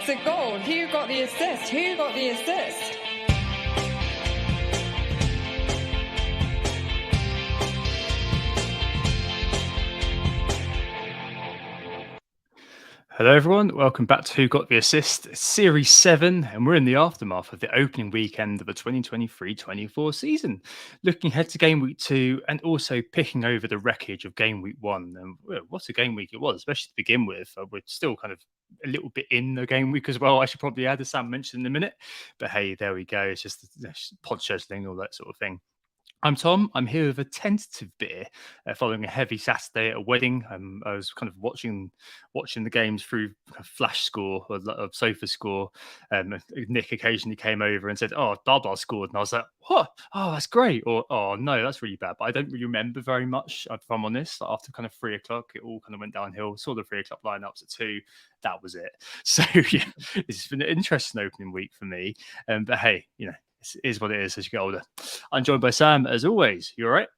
It's a goal. Who got the assist? Who got the assist? Hello everyone, welcome back to Who Got the Assist, Series 7, and we're in the aftermath of the opening weekend of the 2023-24 season. Looking ahead to Game Week 2 and also picking over the wreckage of Game Week 1. And what a game week it was, especially to begin with. We're still kind of a little bit in the game week as well, I should probably add, as Sam mentioned in a minute. But hey, there we go, it's just pod scheduling, all that sort of thing. I'm Tom. I'm here with a tentative beer following a heavy Saturday at a wedding. I was kind of watching the games through flash score or sofa score. Nick occasionally came over and said, "Oh, blah blah scored," and I was like, "What? Oh, that's great!" Or, "Oh no, that's really bad." But I don't really remember very much, if I'm honest. After kind of 3:00, it all kind of went downhill. Saw the 3:00 lineups at 2. That was it. So yeah, it's been an interesting opening week for me. But hey, it is what it is as you get older. I'm joined by Sam, as always. You all right?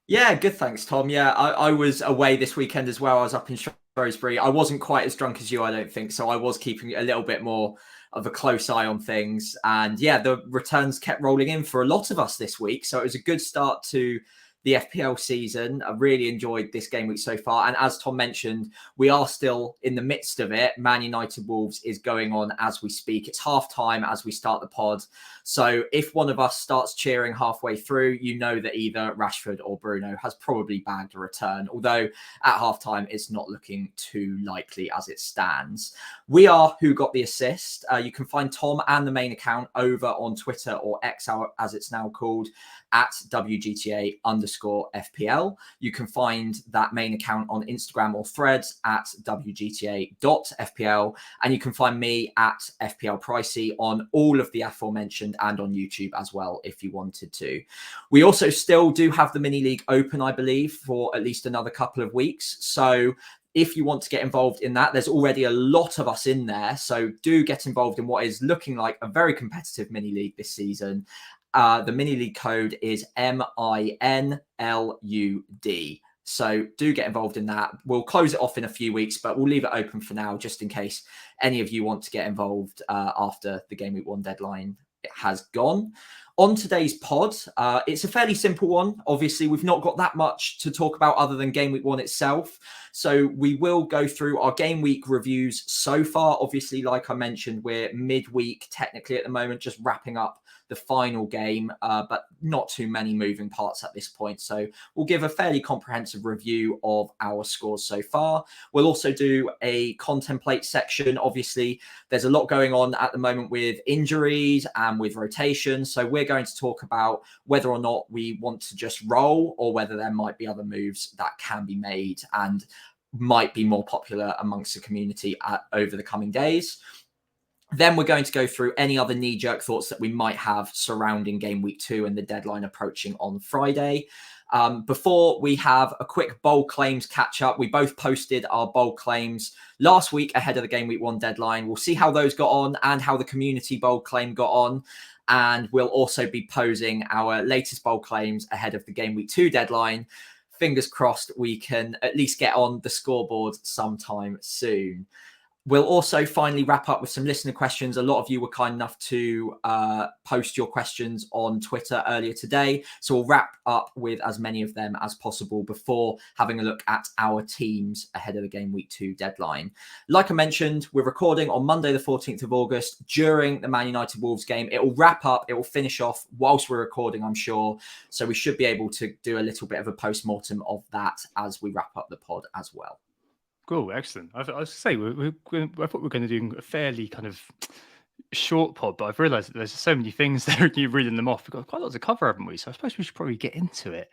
Yeah, good. Thanks, Tom. Yeah, I was away this weekend as well. I was up in Shrewsbury. I wasn't quite as drunk as you, I don't think. So I was keeping a little bit more of a close eye on things. And yeah, the returns kept rolling in for a lot of us this week. So it was a good start to the FPL season. I really enjoyed this game week so far. And as Tom mentioned, we are still in the midst of it. Man United Wolves is going on as we speak. It's half time as we start the pod. So if one of us starts cheering halfway through, you know that either Rashford or Bruno has probably bagged a return. Although at halftime, it's not looking too likely as it stands. We are Who Got the Assist. You can find Tom and the main account over on Twitter, or X as it's now called, at WGTA_FPL. You can find that main account on Instagram or Threads at WGTA.FPL. And you can find me at FPL Pricey on all of the aforementioned and on YouTube as well, if you wanted to. We also still do have the mini league open, I believe, for at least another couple of weeks. So if you want to get involved in that, there's already a lot of us in there. So do get involved in what is looking like a very competitive mini league this season. The mini league code is MINLUD. So do get involved in that. We'll close it off in a few weeks, but we'll leave it open for now, just in case any of you want to get involved after the Game Week 1 deadline has gone. On today's pod, it's a fairly simple one. Obviously, we've not got that much to talk about other than Game Week 1 itself. So we will go through our Game Week reviews so far. Obviously, like I mentioned, we're midweek technically at the moment, just wrapping up the final game, but not too many moving parts at this point. So we'll give a fairly comprehensive review of our scores so far. We'll also do a contemplate section. Obviously, there's a lot going on at the moment with injuries and with rotation. So we're going to talk about whether or not we want to just roll, or whether there might be other moves that can be made and might be more popular amongst the community over the coming days. Then we're going to go through any other knee-jerk thoughts that we might have surrounding Game Week 2 and the deadline approaching on Friday. Before we have a quick bold claims catch-up, we both posted our bold claims last week ahead of the Game Week 1 deadline. We'll see how those got on and how the community bold claim got on. And we'll also be posing our latest bold claims ahead of the Game Week 2 deadline. Fingers crossed we can at least get on the scoreboard sometime soon. We'll also finally wrap up with some listener questions. A lot of you were kind enough to post your questions on Twitter earlier today. So we'll wrap up with as many of them as possible before having a look at our teams ahead of the Game Week 2 deadline. Like I mentioned, we're recording on Monday, the 14th of August during the Man United Wolves game. It will wrap up. It will finish off whilst we're recording, I'm sure. So we should be able to do a little bit of a post-mortem of that as we wrap up the pod as well. Cool, excellent. I was going to say, I thought we were going to do a fairly kind of short pod, but I've realised that there's so many things there. You're reading them off. We've got quite a lot to cover, haven't we? So I suppose we should probably get into it.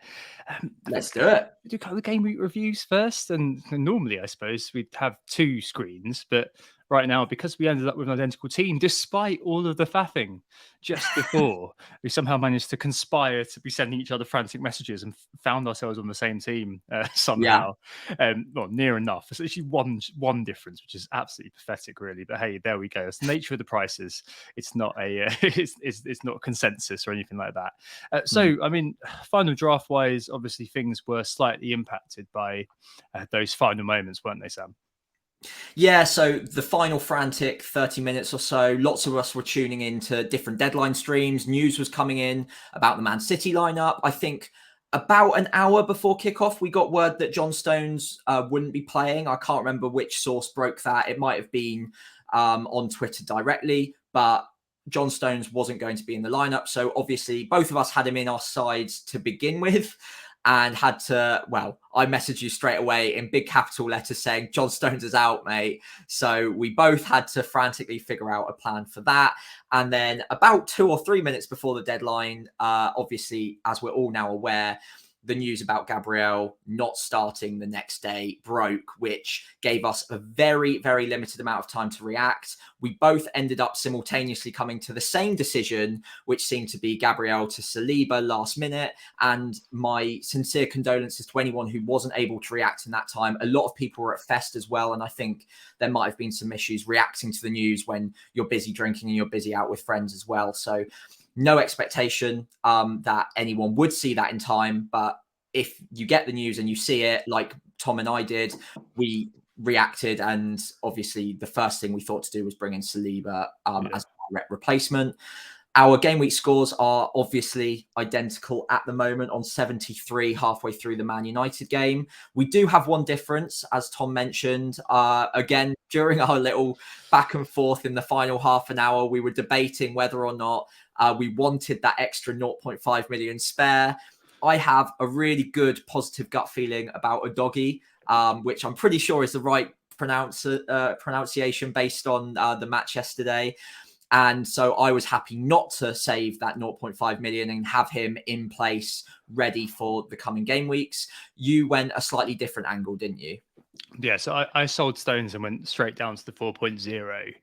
Let's do it. We do kind of the Game Week reviews first, and normally I suppose we'd have two screens, but right now, because we ended up with an identical team, despite all of the faffing just before, we somehow managed to conspire to be sending each other frantic messages and found ourselves on the same team somehow. Yeah. Well, near enough. It's actually one difference, which is absolutely pathetic, really. But hey, there we go. It's the nature of the prices. It's not a it's not a consensus or anything like that. So, I mean, final draft wise, obviously things were slightly impacted by those final moments, weren't they, Sam? Yeah, so the final frantic 30 minutes or so, lots of us were tuning into different deadline streams. News was coming in about the Man City lineup. I think about an hour before kickoff, we got word that John Stones wouldn't be playing. I can't remember which source broke that. It might have been on Twitter directly, but John Stones wasn't going to be in the lineup. So obviously, both of us had him in our sides to begin with. And had to, well, I messaged you straight away in big capital letters saying, John Stones is out, mate. So we both had to frantically figure out a plan for that. And then about 2 or 3 minutes before the deadline, obviously, as we're all now aware, the news about Gabriel not starting the next day broke, which gave us a very, very limited amount of time to react. We both ended up simultaneously coming to the same decision, which seemed to be Gabriel to Saliba last minute. And my sincere condolences to anyone who wasn't able to react in that time. A lot of people were at Fest as well. And I think there might have been some issues reacting to the news when you're busy drinking and you're busy out with friends as well. So no expectation that anyone would see that in time. But if you get the news and you see it, like Tom and I did, we reacted. And obviously, the first thing we thought to do was bring in Saliba as a direct replacement. Our game week scores are obviously identical at the moment on 73 halfway through the Man United game. We do have one difference, as Tom mentioned. Again, during our little back and forth in the final half an hour, we were debating whether or not we wanted that extra 0.5 million spare. I have a really good positive gut feeling about a doggy, which I'm pretty sure is the right pronunciation based on the match yesterday. And so I was happy not to save that 0.5 million and have him in place ready for the coming game weeks. You went a slightly different angle, didn't you? Yeah, so I sold Stones and went straight down to the 4.0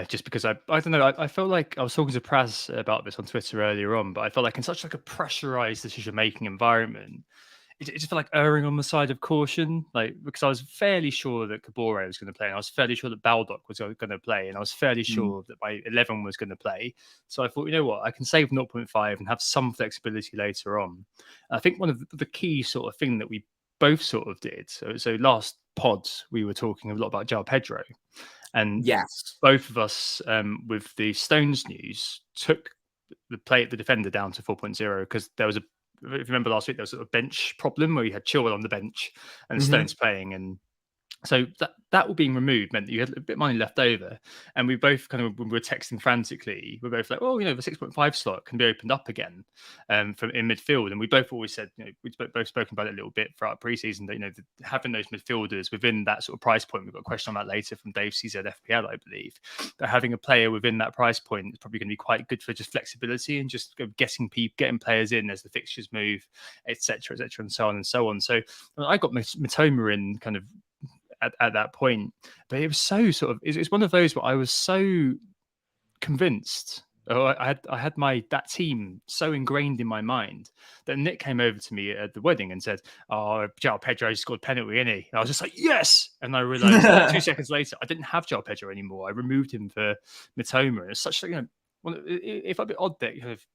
just because I don't know, I felt like I was talking to Praz about this on Twitter earlier on, but I felt like in such like a pressurized decision-making environment, it just felt like erring on the side of caution, like because I was fairly sure that Kabore was going to play, and I was fairly sure that Baldock was going to play, and I was fairly sure that my 11 was going to play. So I thought, you know what, I can save 0.5 and have some flexibility later on. I think one of the key sort of thing that we both sort of did. So last pods we were talking a lot about João Pedro, and Yes. both of us with the Stones news took the defender down to 4.0 because there was a, if you remember last week, there was a bench problem where you had Chilwell on the bench and Stones playing, and so that all being removed meant that you had a bit of money left over. And we both kind of, when we were texting frantically, we're both like, oh, you know, the 6.5 slot can be opened up again from in midfield. And we both always said, you know, we've both spoken about it a little bit throughout preseason that, you know, having those midfielders within that sort of price point, we've got a question on that later from Dave CZ FPL, I believe, that having a player within that price point is probably going to be quite good for just flexibility and just getting players in as the fixtures move, etc., and so on and so on. So I got Matoma in kind of at that point, but it was so sort of, it's one of those where I was so convinced. I had that team so ingrained in my mind that Nick came over to me at the wedding and said, "Oh, João Pedro scored penalty, innit?" And I was just like, "Yes!" And I realised that 2 seconds later, I didn't have João Pedro anymore. I removed him for Mitoma, and it's such like, you know, it felt a bit odd that kind of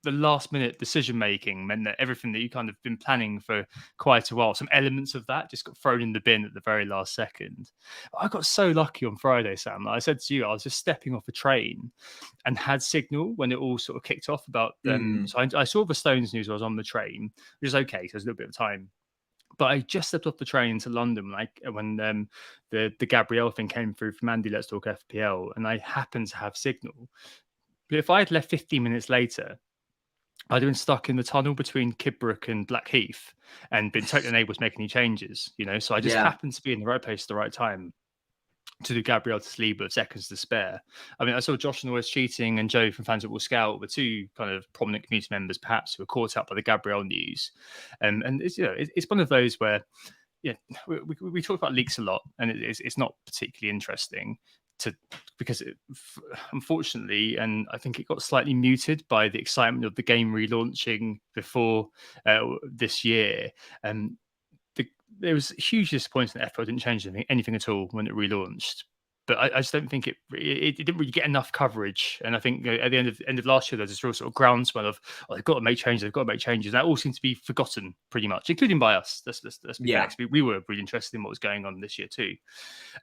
the last minute decision making meant that everything that you kind of been planning for quite a while, some elements of that just got thrown in the bin at the very last second. I got so lucky on Friday, Sam. Like I said to you, I was just stepping off a train and had signal when it all sort of kicked off about them. So I saw the Stones news. I was on the train, which is okay. So there's a little bit of time. But I just stepped off the train to London when the Gabrielle thing came through from Andy Let's Talk FPL, and I happened to have signal. But if I had left 15 minutes later, I'd been stuck in the tunnel between Kidbrooke and Blackheath and been totally unable to make any changes, you know. So I just happened to be in the right place at the right time to do Gabriel to Saliba with seconds to spare. I mean, I saw Josh and Always Cheating and Joe from Fans Football Scout were two kind of prominent community members, perhaps, who were caught up by the Gabriel news. And it's, you know, it's one of those where, yeah, we talk about leaks a lot, and it's not particularly interesting because unfortunately, and I think it got slightly muted by the excitement of the game relaunching before this year. There was huge disappointment that FPL didn't change anything at all when it relaunched. but I just don't think it didn't really get enough coverage. And I think at the end of last year, there's this real sort of groundswell of they've got to make changes, they've got to make changes. And that all seems to be forgotten pretty much, including by us. Let's be fair. We were really interested in what was going on this year too.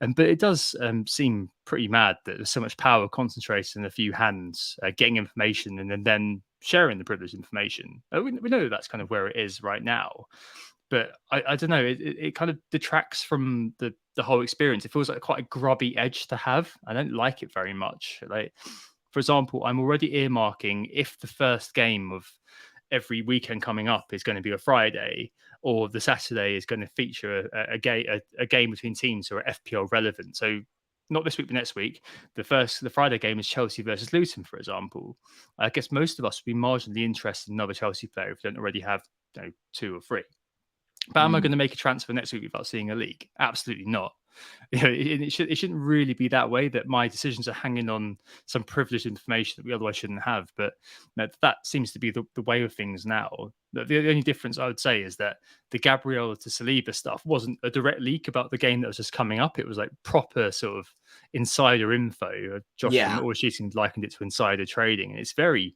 But it does seem pretty mad that there's so much power concentrated in a few hands, getting information and then sharing the privileged information. We know that's kind of where it is right now. But I don't know, it kind of detracts from the whole experience. It feels like quite a grubby edge to have. I don't like it very much. Like, for example, I'm already earmarking if the first game of every weekend coming up is going to be a Friday, or the Saturday is going to feature a game between teams who are FPL relevant. So not this week, but next week. The Friday game is Chelsea versus Luton, for example. I guess most of us would be marginally interested in another Chelsea player if we don't already have 2 or 3. But am I going to make a transfer next week without seeing a leak? Absolutely not. It shouldn't really be that way, that my decisions are hanging on some privileged information that we otherwise shouldn't have. But that seems to be the way of things now. The only difference I would say is that the Gabriel to Saliba stuff wasn't a direct leak about the game that was just coming up. It was like proper sort of insider info. Josh from Always Cheating likened it to insider trading. And it's very...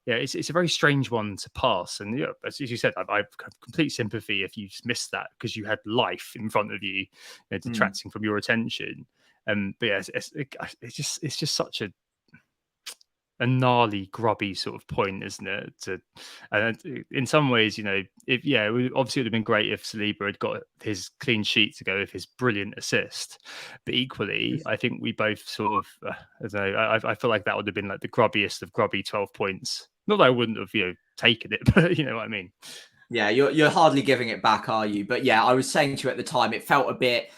it's a very strange one to pass. And as you said, I've complete sympathy if you just missed that because you had life in front of you, detracting from your attention. But yeah, it's just such a gnarly, grubby sort of point, isn't it? In some ways, obviously it would have been great if Saliba had got his clean sheet to go with his brilliant assist. But equally, I think we both sort of, I feel like that would have been like the grubbiest of grubby 12 points. Not that I wouldn't have, taken it, but you know what I mean. Yeah, you're hardly giving it back, are you? But yeah, I was saying to you at the time, it felt a bit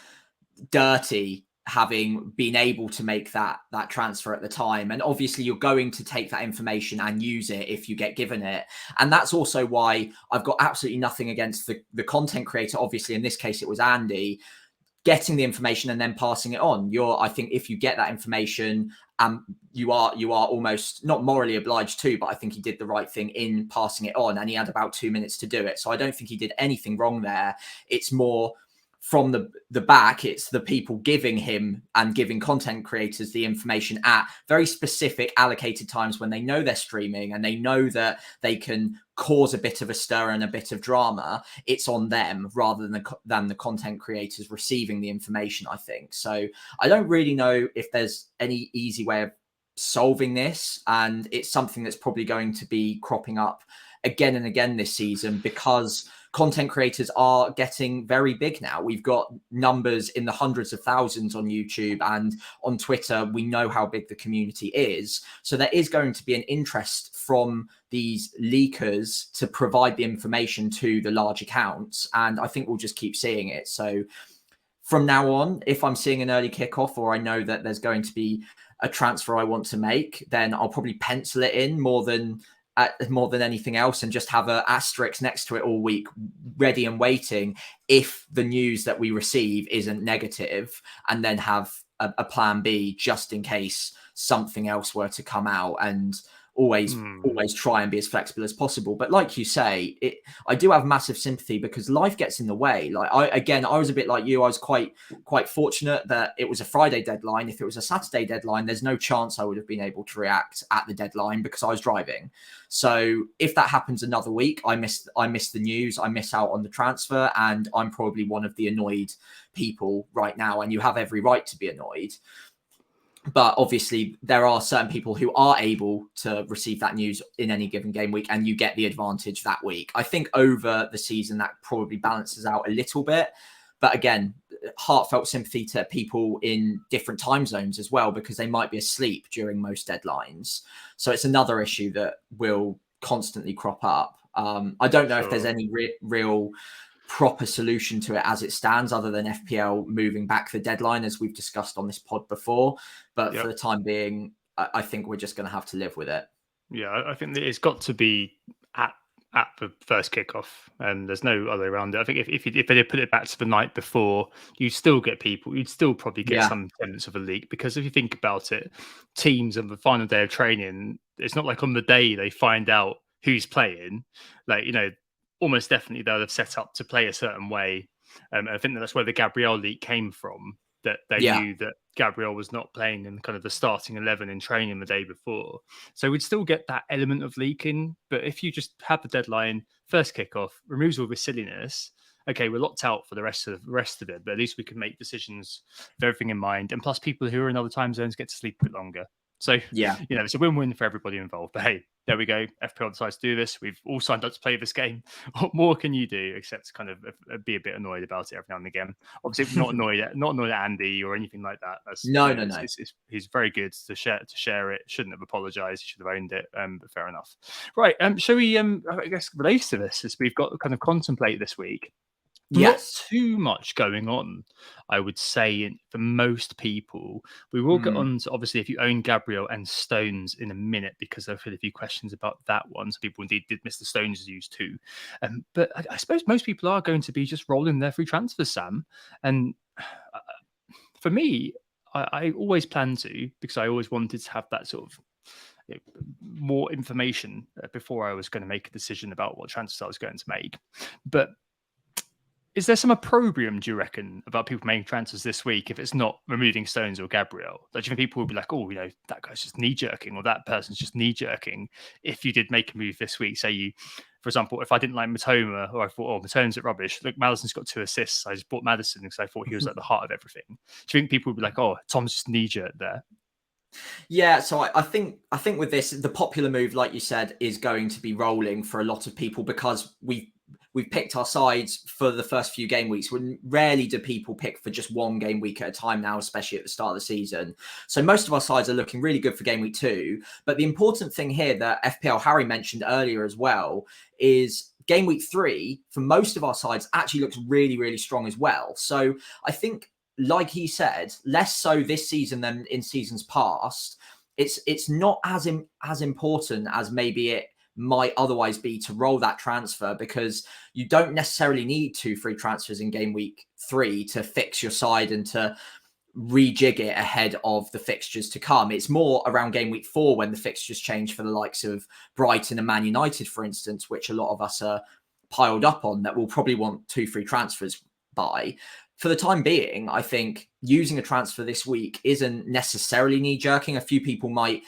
dirty having been able to make that transfer at the time. And obviously you're going to take that information and use it if you get given it. And that's also why I've got absolutely nothing against the content creator. Obviously, in this case, it was Andy getting the information and then passing it on. I think if you get that information, you are almost not morally obliged to, but I think he did the right thing in passing it on, and he had about 2 minutes to do it. So I don't think he did anything wrong there. It's more from the back, it's the people giving him and giving content creators the information at very specific allocated times when they know they're streaming and they know that they can cause a bit of a stir and a bit of drama. It's on them rather than the content creators receiving the information, I think. So I don't really know if there's any easy way of solving this, and it's something that's probably going to be cropping up again and again this season because content creators are getting very big now. We've got numbers in the hundreds of thousands on YouTube, and on Twitter, we know how big the community is. So there is going to be an interest from these leakers to provide the information to the large accounts. And I think we'll just keep seeing it. So from now on, if I'm seeing an early kickoff or I know that there's going to be a transfer I want to make, then I'll probably pencil it in more than anything else and just have an asterisk next to it all week, ready and waiting if the news that we receive isn't negative, and then have a plan B just in case something else were to come out, and always try and be as flexible as possible. But like you say, I do have massive sympathy because life gets in the way. Like I was a bit like you. I was quite fortunate that it was a Friday deadline. If it was a Saturday deadline, there's no chance I would have been able to react at the deadline because I was driving. So if that happens another week, I miss the news, I miss out on the transfer, and I'm probably one of the annoyed people right now. And you have every right to be annoyed. But obviously, there are certain people who are able to receive that news in any given game week, and you get the advantage that week. I think over the season, that probably balances out a little bit. But again, heartfelt sympathy to people in different time zones as well, because they might be asleep during most deadlines. So it's another issue that will constantly crop up. I don't know if there's any real proper solution to it as it stands other than FPL moving back the deadline, as we've discussed on this pod before. But for the time being, I think we're just going to have to live with it. Yeah, I think it's got to be at the first kickoff, and there's no other way around it. I think if they did put it back to the night before, you'd still get people. You'd still probably get some semblance of a leak, because if you think about it, teams on the final day of training, it's not like on the day they find out who's playing. Like, almost definitely they'll have set up to play a certain way. I think that's where the Gabriel leak came from. that they knew that Gabriel was not playing in kind of the starting 11 in training the day before. So we'd still get that element of leaking. But if you just have the deadline, first kickoff, removes all this silliness, okay, we're locked out for the rest of it, but at least we can make decisions with everything in mind. And plus, people who are in other time zones get to sleep a bit longer. So, it's a win-win for everybody involved. But hey, there we go. FPL decides to do this. We've all signed up to play this game. What more can you do except kind of be a bit annoyed about it every now and again? Obviously, not annoyed at Andy or anything like that. No. He's very good to share it. Shouldn't have apologized. He should have owned it. But fair enough. Right. Shall we? I guess related to this is we've got to kind of contemplate this week. Yes. Not too much going on, I would say, for most people. We will get on to, obviously, if you own Gabriel and Stones in a minute, because I've had a few questions about that one. So people indeed did miss the Stones use too. But I suppose most people are going to be just rolling their free transfers, Sam. And for me, I always plan to, because I always wanted to have that sort of more information before I was going to make a decision about what transfers I was going to make. But is there some opprobrium, do you reckon, about people making transfers this week if it's not removing Stones or Gabriel? Like, do you think people will be like, oh, that guy's just knee-jerking, or that person's just knee-jerking if you did make a move this week? Say you, for example, if I didn't like Matoma, or I thought, oh, Matoma's at rubbish. Look, Madison's got 2 assists. I just bought Madison because I thought he was at the heart of everything. Do you think people would be like, oh, Tom's just knee-jerked there? Yeah, so I think with this, the popular move, like you said, is going to be rolling for a lot of people because we've picked our sides for the first few game weeks. When rarely do people pick for just one game week at a time now, especially at the start of the season. So most of our sides are looking really good for game week 2. But the important thing here that FPL Harry mentioned earlier as well is game week 3 for most of our sides actually looks really, really strong as well. So I think, like he said, less so this season than in seasons past. It's not as important as maybe it might otherwise be to roll that transfer, because you don't necessarily need 2 free transfers in game week 3 to fix your side and to rejig it ahead of the fixtures to come. It's more around game week 4 when the fixtures change for the likes of Brighton and Man United, for instance, which a lot of us are piled up on, that will probably want 2 free transfers by. For the time being, I think using a transfer this week isn't necessarily knee-jerking. A few people might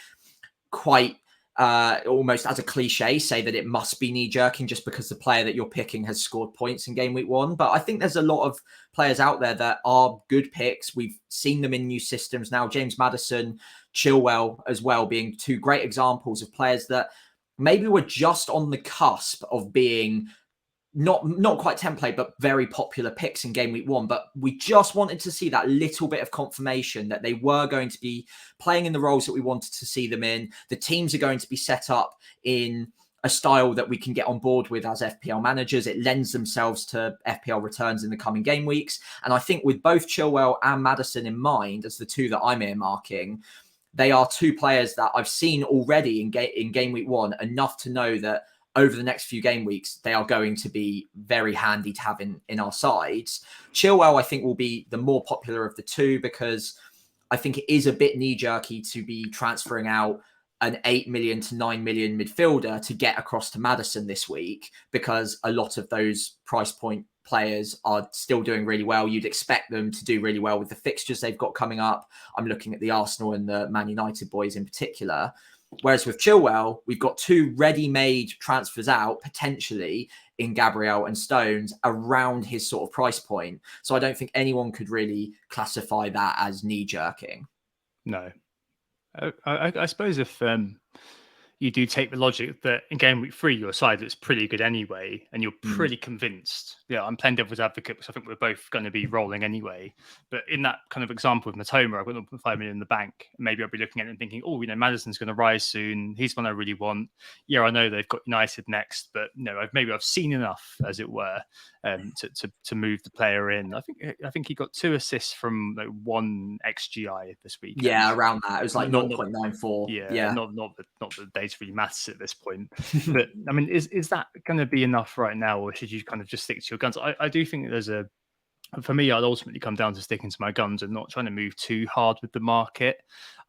quite almost as a cliche say that it must be knee-jerking just because the player that you're picking has scored points in game week 1. But I think there's a lot of players out there that are good picks. We've seen them in new systems now. James Maddison, Chilwell as well, being 2 great examples of players that maybe were just on the cusp of being not quite template, but very popular picks in game week 1. But we just wanted to see that little bit of confirmation that they were going to be playing in the roles that we wanted to see them in. The teams are going to be set up in a style that we can get on board with as FPL managers. It lends themselves to FPL returns in the coming game weeks. And I think with both Chilwell and Maddison in mind, as the 2 that I'm earmarking, they are 2 players that I've seen already in game week 1 enough to know that over the next few game weeks, they are going to be very handy to have in our sides. Chilwell, I think, will be the more popular of the 2 because I think it is a bit knee-jerky to be transferring out an 8 million to 9 million midfielder to get across to Maddison this week, because a lot of those price point players are still doing really well. You'd expect them to do really well with the fixtures they've got coming up. I'm looking at the Arsenal and the Man United boys in particular. Whereas with Chilwell, we've got 2 ready-made transfers out, potentially, in Gabriel and Stones around his sort of price point. So I don't think anyone could really classify that as knee-jerking. No. I suppose if you do take the logic that in game week 3, your side looks pretty good anyway, and you're pretty convinced. Yeah, I'm playing devil's advocate because I think we're both going to be rolling anyway. But in that kind of example with Matoma, I've got 0.5 million in the bank. Maybe I'll be looking at it and thinking, oh, Madison's going to rise soon. He's one I really want. Yeah, I know they've got United next, but I've seen enough, as it were, to move the player in. I think he got 2 assists from 1 XGI this week. Yeah, around that. It was like 0.94. Yeah, not the data really matters at this point. But I mean, is that going to be enough right now, or should you kind of just stick to your guns? I do think that for me, I'd ultimately come down to sticking to my guns and not trying to move too hard with the market.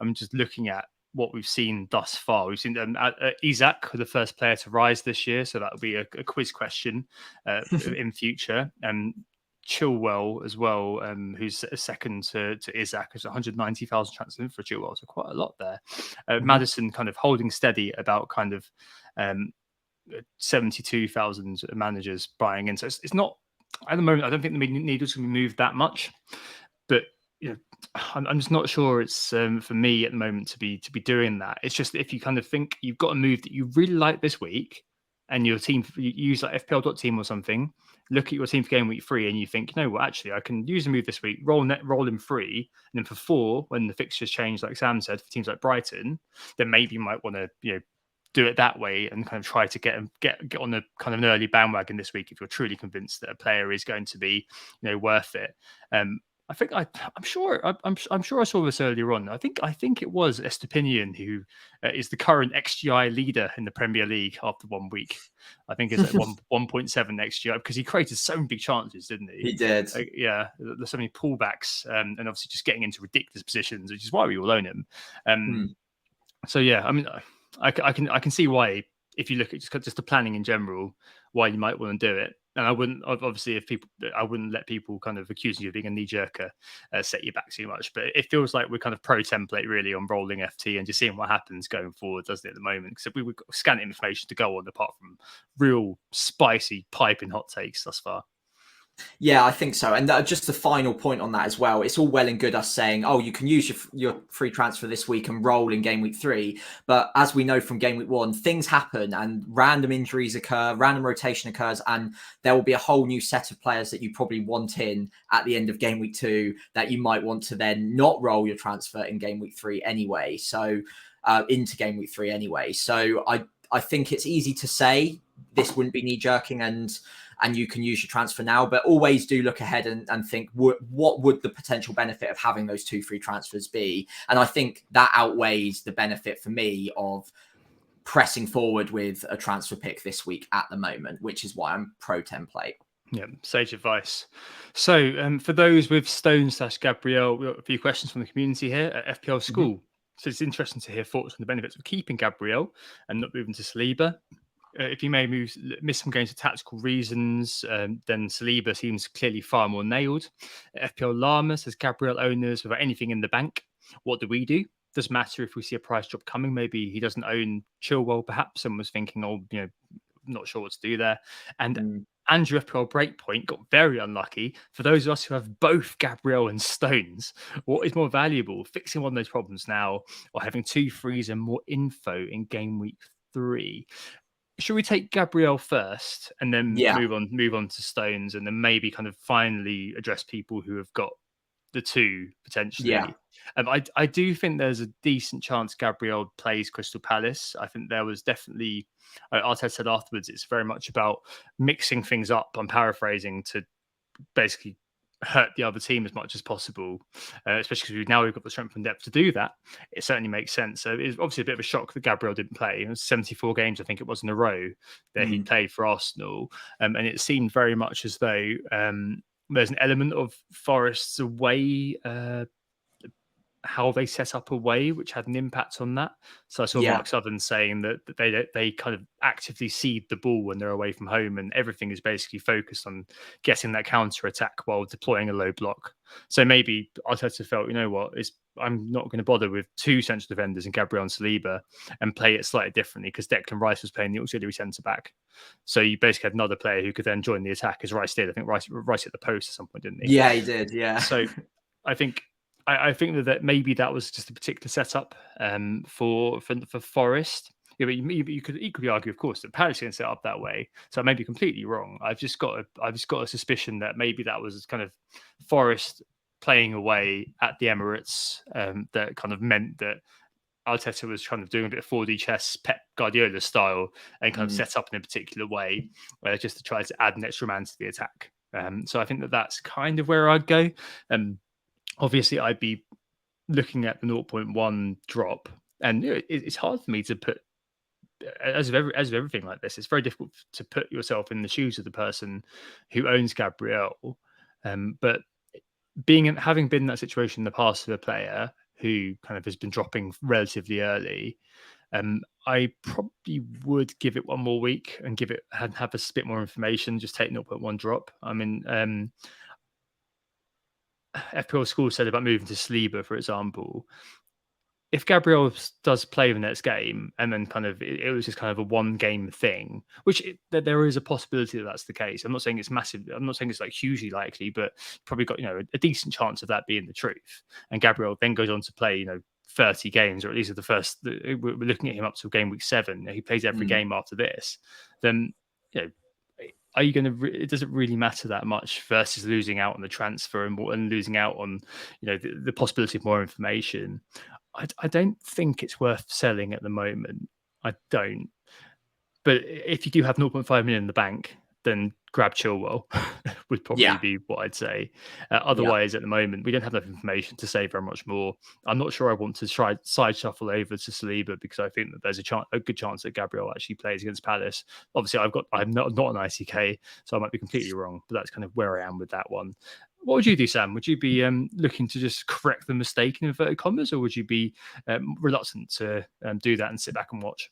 I'm just looking at what we've seen thus far. We've seen Isaac, the first player to rise this year, so that will be a quiz question in future. Chilwell as well, who's a second to Isaac. It's 190,000 transfer in for Chilwell, so quite a lot there. Maddison kind of holding steady about kind of 72,000 managers buying in. So it's not at the moment. I don't think the needle's going to be moved that much, but you know, I'm just not sure it's for me at the moment to be doing that. It's just if you kind of think you've got a move that you really like this week, and your team you use like FPL.team or something, look at your team for game week 3, and you think, you know what, actually I can use a move this week, roll him free, and then for 4, when the fixtures change, like Sam said, for teams like Brighton, then maybe you might want to do it that way and kind of try to get on a kind of an early bandwagon this week if you're truly convinced that a player is going to be worth it. I think I'm sure I saw this earlier on. I think it was Estepinian who is the current XGI leader in the Premier League after 1 week. I think it's at 1.7 XGI because he created so many big chances, didn't he? He did. Yeah, there's so many pullbacks and obviously just getting into ridiculous positions, which is why we all own him. So yeah, I mean, I can see why, if you look at just the planning in general, why you might want to do it. And I wouldn't, obviously, I wouldn't let people kind of accuse you of being a knee-jerker set you back too much. But it feels like we're kind of pro template really on rolling FT and just seeing what happens going forward, doesn't it, at the moment? Because we've got scant information to go on apart from real spicy piping hot takes thus far. Yeah, I think so. And just the final point on that as well. It's all well and good us saying, oh, you can use your free transfer this week and roll in game week 3. But as we know from game week 1, things happen and random injuries occur, random rotation occurs, and there will be a whole new set of players that you probably want in at the end of game week 2 that you might want to then not roll your transfer in game week 3 anyway. So into game week 3 anyway. So I think it's easy to say this wouldn't be knee jerking and you can use your transfer now, but always do look ahead and think, what would the potential benefit of having those 2 free transfers be? And I think that outweighs the benefit for me of pressing forward with a transfer pick this week at the moment, which is why I'm pro template. Yeah, sage advice. So for those with Stone/Gabriel, we've got a few questions from the community here at FPL School. So it's interesting to hear thoughts on the benefits of keeping Gabriel and not moving to Saliba. If you may miss some games for tactical reasons, then Saliba seems clearly far more nailed. FPL Llama says Gabriel owners without anything in the bank. What do we do? Doesn't matter if we see a price drop coming. Maybe he doesn't own Chilwell. Perhaps someone was thinking, not sure what to do there. And Andrew FPL Breakpoint got very unlucky. For those of us who have both Gabriel and Stones, what is more valuable, fixing one of those problems now or having 2 frees and more info in game week 3? Should we take Gabriel first and then move on to Stones and then maybe kind of finally address people who have got the 2 potentially? Yeah. I do think there's a decent chance Gabriel plays Crystal Palace. I think there was definitely, Arteta said afterwards, it's very much about mixing things up. I'm paraphrasing to basically hurt the other team as much as possible, especially because now we've got the strength and depth to do that. It certainly makes sense. So it's obviously a bit of a shock that Gabriel didn't play. It was 74 games, I think it was, in a row that he played for Arsenal. And it seemed very much as though there's an element of Forest's away, how they set up away, which had an impact on that. So I saw Mark Southern saying that they kind of actively seed the ball when they're away from home, and everything is basically focused on getting that counter attack while deploying a low block. So maybe Arteta felt, you know what, I'm not going to bother with 2 central defenders in Gabriel and Saliba and play it slightly differently because Declan Rice was playing the auxiliary centre back. So you basically had another player who could then join the attack, as Rice did. I think Rice hit the post at some point, didn't he? Yeah, he did. Yeah. So I think that maybe that was just a particular setup for Forest. Yeah, but you could equally argue, of course, that Palace didn't set up that way. So I may be completely wrong. I've just got a suspicion that maybe that was kind of Forest playing away at the Emirates that kind of meant that Arteta was kind of doing a bit of 4D chess, Pep Guardiola style, and kind of set up in a particular way, just to try to add an extra man to the attack. So I think that's kind of where I'd go. Obviously, I'd be looking at the 0.1 drop, and it's hard for me to put, as of everything like this, it's very difficult to put yourself in the shoes of the person who owns Gabriel. But having been in that situation in the past with a player who kind of has been dropping relatively early, I probably would give it 1 more week and have a bit more information. Just take 0.1 drop. I mean, FPL School said about moving to Saliba, for example, if Gabriel does play the next game and then kind of it was just kind of a one game thing, which there is a possibility that that's the case. I'm not saying it's massive. I'm not saying it's like hugely likely, but probably got a decent chance of that being the truth. And Gabriel then goes on to play 30 games, or at least the first. We're looking at him up to game week 7. He plays every game after this. Then are you going to? It doesn't really matter that much versus losing out on the transfer and losing out on the possibility of more information. I don't think it's worth selling at the moment. I don't. But if you do have 0.5 million in the bank, then grab Chilwell would probably be what I'd say. Otherwise, at the moment, we don't have enough information to say very much more. I'm not sure I want to try side shuffle over to Saliba because I think that there's a good chance that Gabriel actually plays against Palace. Obviously, I'm not an ICK, so I might be completely wrong, but that's kind of where I am with that one. What would you do, Sam? Would you be looking to just correct the mistake in inverted commas, or would you be reluctant to do that and sit back and watch?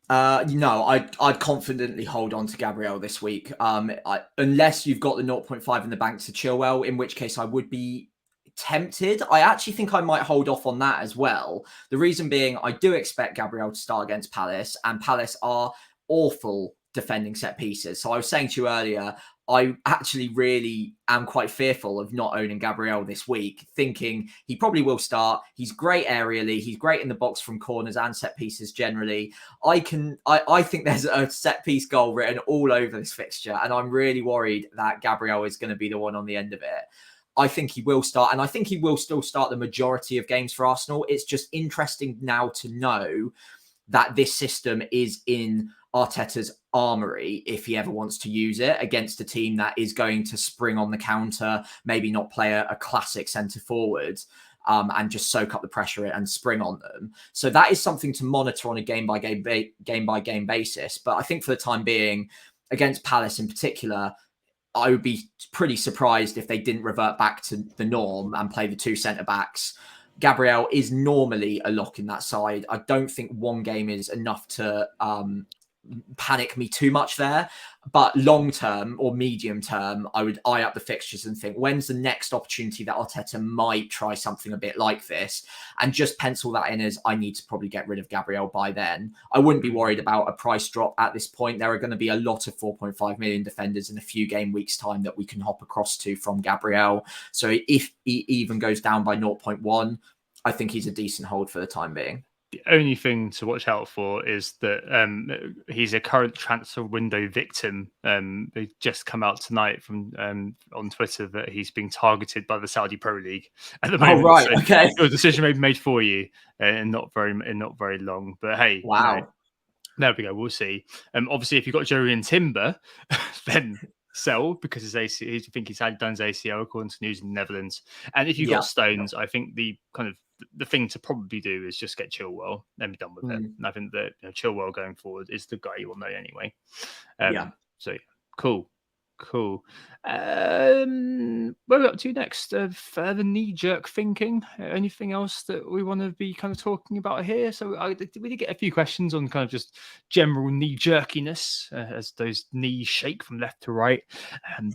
No, I'd confidently hold on to Gabriel this week. Unless you've got the 0.5 in the bank to Chilwell, in which case I would be tempted. I actually think I might hold off on that as well. The reason being, I do expect Gabriel to start against Palace, and Palace are awful defending set pieces. So I was saying to you earlier, I actually really am quite fearful of not owning Gabriel this week, thinking he probably will start. He's great aerially. He's great in the box from corners and set pieces generally. I think there's a set piece goal written all over this fixture, and I'm really worried that Gabriel is going to be the one on the end of it. I think he will start, and I think he will still start the majority of games for Arsenal. It's just interesting now to know that this system is in Arteta's armory if he ever wants to use it against a team that is going to spring on the counter, maybe not play a classic centre forward, and just soak up the pressure and spring on them. So that is something to monitor on a game by game basis. But I think for the time being, against Palace in particular, I would be pretty surprised if they didn't revert back to the norm and play the 2 centre backs. Gabriel is normally a lock in that side. I don't think one game is enough to panic me too much there. But long term or medium term, I would eye up the fixtures and think, when's the next opportunity that Arteta might try something a bit like this? And just pencil that in as I need to probably get rid of Gabriel by then. I wouldn't be worried about a price drop at this point. There are going to be a lot of 4.5 million defenders in a few game weeks' time that we can hop across to from Gabriel. So if he even goes down by 0.1, I think he's a decent hold for the time being. The only thing to watch out for is that he's a current transfer window victim. They just come out tonight from on Twitter that he's being targeted by the Saudi Pro League at the moment. Oh, right. So okay. your decision may be made for you in not very long. But hey, wow. There we go. We'll see. Obviously, if you've got Jurriën Timber, then sell because his AC. I think he's done his ACL according to news in the Netherlands. And if you've got Stones, I think the thing to probably do is just get Chilwell and be done with it. And I think that Chilwell going forward is the guy you will know anyway. So cool. Where are we up to next? Further knee-jerk thinking? Anything else that we want to be kind of talking about here? So we did get a few questions on kind of just general knee-jerkiness as those knees shake from left to right.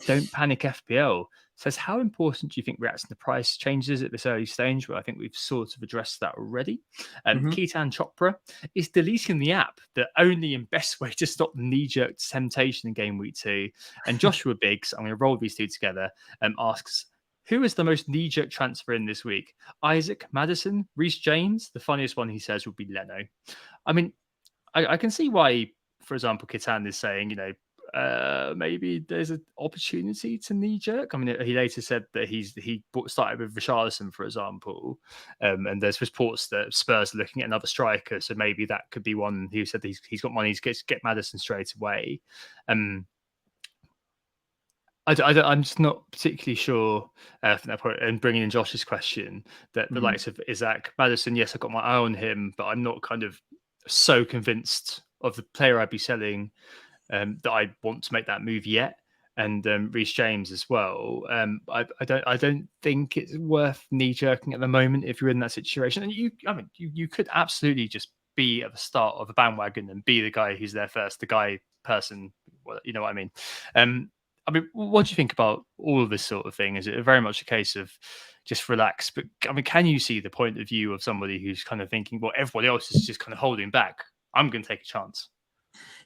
Don't panic, FPL says, how important do you think reacting to price changes at this early stage? Well, I think we've sort of addressed that already. Ketan Chopra is deleting the app, the only and best way to stop the knee-jerk temptation in game week 2. And Joshua Biggs, I'm going to roll these two together, asks, who is the most knee-jerk transfer in this week? Isaac, Maddison, Reece James? The funniest one he says would be Leno. I mean, I can see why, for example, Ketan is saying, maybe there's an opportunity to knee jerk. I mean, he later said that he started with Richarlison, for example, and there's reports that Spurs are looking at another striker, so maybe that could be one. He said he's got money to get Maddison straight away. I'm just not particularly sure from that point, and bringing in Josh's question, that the likes of Isaac, Maddison, yes, I've got my eye on him, but I'm not kind of so convinced of the player I'd be selling that I want to make that move yet. And Reece James as well. I don't think it's worth knee jerking at the moment if you're in that situation. And you could absolutely just be at the start of a bandwagon and be the guy who's there first, the guy person. Well, you know what I mean. I mean, what do you think about all of this sort of thing? Is it very much a case of just relax? But I mean, can you see the point of view of somebody who's kind of thinking, well, everybody else is just kind of holding back. I'm going to take a chance.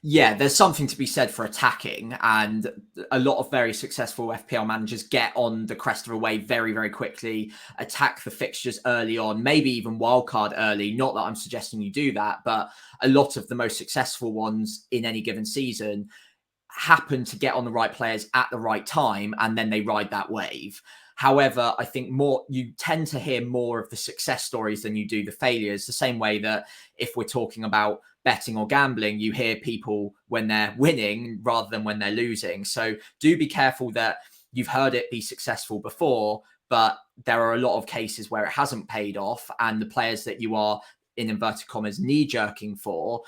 Yeah, there's something to be said for attacking, and a lot of very successful FPL managers get on the crest of a wave very, very quickly, attack the fixtures early on, maybe even wildcard early. Not that I'm suggesting you do that, but a lot of the most successful ones in any given season happen to get on the right players at the right time, and then they ride that wave. However, I think you tend to hear more of the success stories than you do the failures. The same way that if we're talking about betting or gambling, you hear people when they're winning rather than when they're losing. So do be careful that you've heard it be successful before, but there are a lot of cases where it hasn't paid off, and the players that you are, in inverted commas, knee-jerking for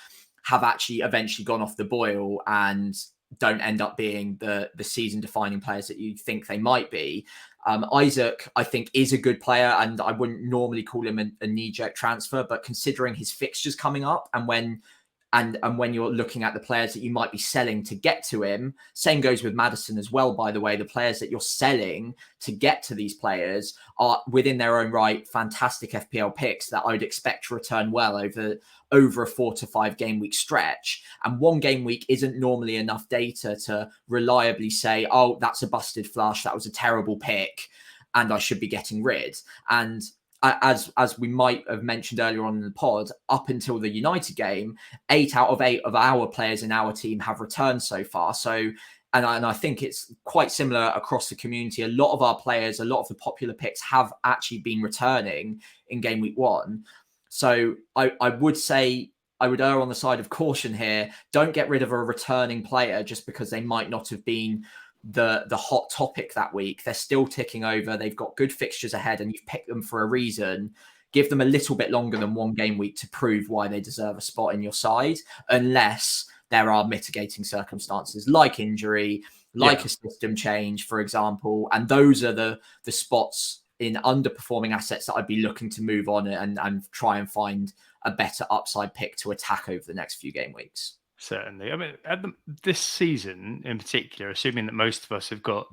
have actually eventually gone off the boil and don't end up being the season-defining players that you think they might be. Isaac, I think, is a good player, and I wouldn't normally call him a knee-jerk transfer, but considering his fixtures coming up and when you're looking at the players that you might be selling to get to him, same goes with Maddison as well, by the way. The players that you're selling to get to these players are, within their own right, fantastic FPL picks that I would expect to return well over a 4 to 5 game week stretch. And 1 game week isn't normally enough data to reliably say, oh, that's a busted flush, that was a terrible pick, and I should be getting rid. And as we might have mentioned earlier on in the pod, up until the United game, 8 out of 8 of our players in our team have returned so far. So, and I think it's quite similar across the community. A lot of our players, a lot of the popular picks have actually been returning in game week 1. So I would say I would err on the side of caution here. Don't get rid of a returning player just because they might not have been the hot topic that week. They're still ticking over. They've got good fixtures ahead, and you've picked them for a reason. Give them a little bit longer than 1 game week to prove why they deserve a spot in your side, unless there are mitigating circumstances like injury, like a system change, for example. And those are the spots in underperforming assets that I'd be looking to move on and try and find a better upside pick to attack over the next few game weeks. Certainly. I mean, this season in particular, assuming that most of us have got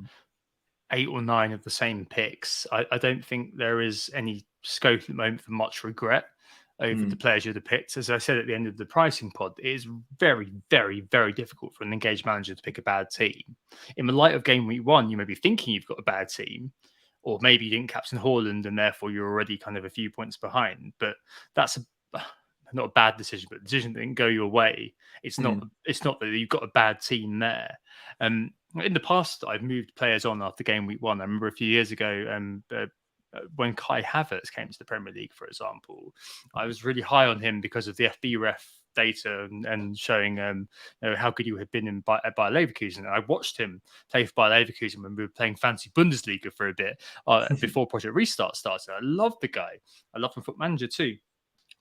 8 or 9 of the same picks, I don't think there is any scope at the moment for much regret over the players you'd have picked. As I said at the end of the pricing pod, it is very, very, very difficult for an engaged manager to pick a bad team. In the light of game week 1, you may be thinking you've got a bad team, or maybe you didn't captain Haaland and therefore you're already kind of a few points behind. But that's not a bad decision, but the decision that didn't go your way. It's not that you've got a bad team there. In the past, I've moved players on after game week 1. I remember a few years ago when Kai Havertz came to the Premier League, for example, I was really high on him because of the FB ref data and showing how good he had been in Bayer Leverkusen. And I watched him play for Bayer Leverkusen when we were playing fancy Bundesliga for a bit before Project Restart started. I love the guy. I love him Foot Manager too.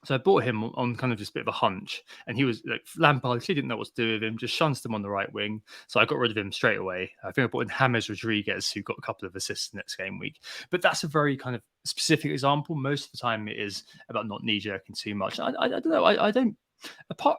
So I bought him on kind of just a bit of a hunch, and he was like Lampard. He didn't know what to do with him, just shuns him on the right wing. So I got rid of him straight away. I think I bought in James Rodriguez, who got a couple of assists next game week. But that's a very kind of specific example. Most of the time, it is about not knee jerking too much. I don't know. I don't.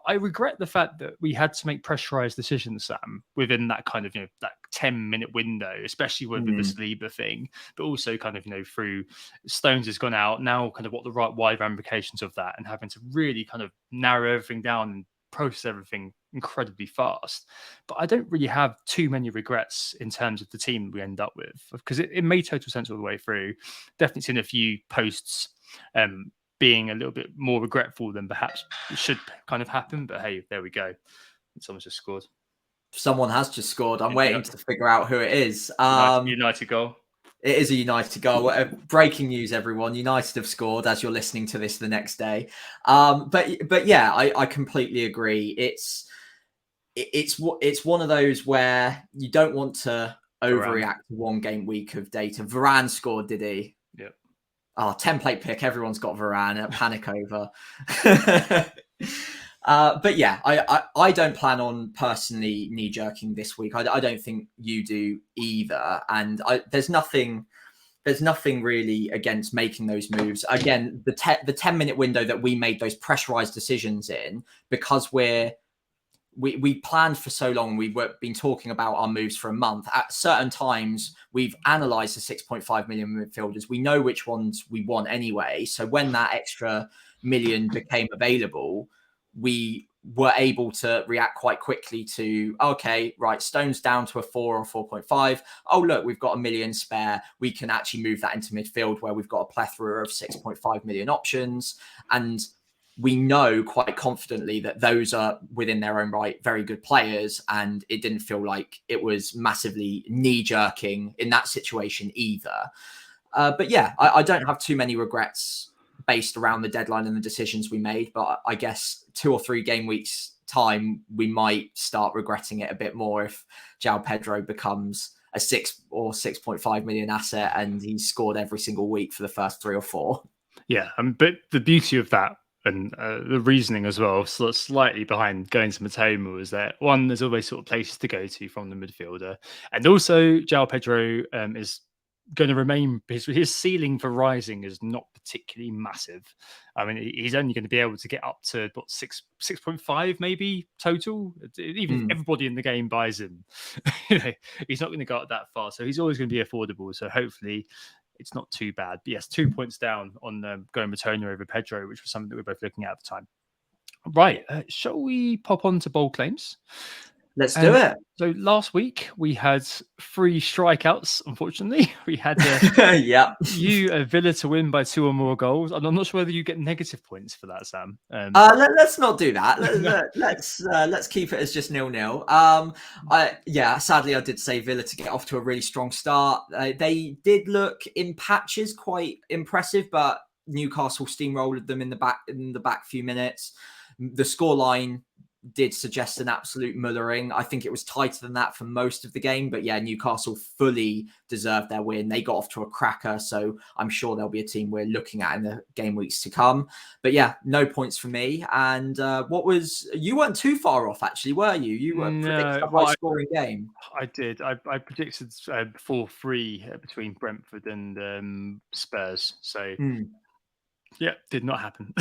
I regret the fact that we had to make pressurized decisions, Sam, within that kind of that 10-minute window, especially with the Saliba thing, but also kind of through Stones has gone out now, kind of what the wide ramifications of that, and having to really kind of narrow everything down and process everything incredibly fast. But I don't really have too many regrets in terms of the team we end up with, because it made total sense all the way through. Definitely seen a few posts being a little bit more regretful than perhaps it should kind of happen. But hey, there we go. Someone's just scored. Someone has just scored. I'm waiting to figure out who it is. United goal. It is a United goal. Breaking news, everyone. United have scored as you're listening to this the next day. But yeah, I completely agree. It's one of those where you don't want to overreact to 1 game week of data. Varane scored, did he? Yep. Oh, template pick. Everyone's got Varane. Panic over. But yeah, I don't plan on personally knee jerking this week. I don't think you do either. And there's nothing really against making those moves. Again, the 10-minute window that we made those pressurized decisions in, because we're we planned for so long. We've been talking about our moves for a month. At certain times, we've analysed the 6.5 million midfielders. We know which ones we want anyway. So when that extra million became available, we were able to react quite quickly to, okay, right, Stone's down to a 4 or 4.5. Oh, look, we've got a million spare. We can actually move that into midfield where we've got a plethora of 6.5 million options. And we know quite confidently that those are within their own right, very good players. And it didn't feel like it was massively knee-jerking in that situation either. But yeah, I don't have too many regrets based around the deadline and the decisions we made. But I guess 2 or 3 game weeks time, we might start regretting it a bit more if João Pedro becomes a 6 or 6.5 million asset and he's scored every single week for the first 3 or 4. Yeah, but the beauty of that and the reasoning as well, slightly behind going to Matoma, was that one, there's always sort of places to go to from the midfielder, and also João Pedro is going to remain, his ceiling for rising is not particularly massive. I mean, he's only going to be able to get up to what 6.5 maybe total. Even if everybody in the game buys him, he's not going to go up that far. So he's always going to be affordable. So hopefully it's not too bad. But yes, 2 points down on going Matona over Pedro, which was something that we were both looking at the time. Right, shall we pop on to bold claims? Let's do it. So last week we had 3 strikeouts. Unfortunately, we had you Villa to win by 2 or more goals. And I'm not sure whether you get negative points for that, Sam. Let's not do that. Let's keep it as just 0-0. Sadly, I did say Villa to get off to a really strong start. They did look in patches quite impressive, but Newcastle steamrolled them in the back few minutes. The scoreline did suggest an absolute mullering. I think it was tighter than that for most of the game, but yeah, Newcastle fully deserved their win. They got off to a cracker, so I'm sure there'll be a team we're looking at in the game weeks to come. But yeah, no points for me. And you weren't too far off, actually, were you? You were predicting a high-scoring game. I did. I predicted 4-3 between Brentford and Spurs. So yeah, did not happen.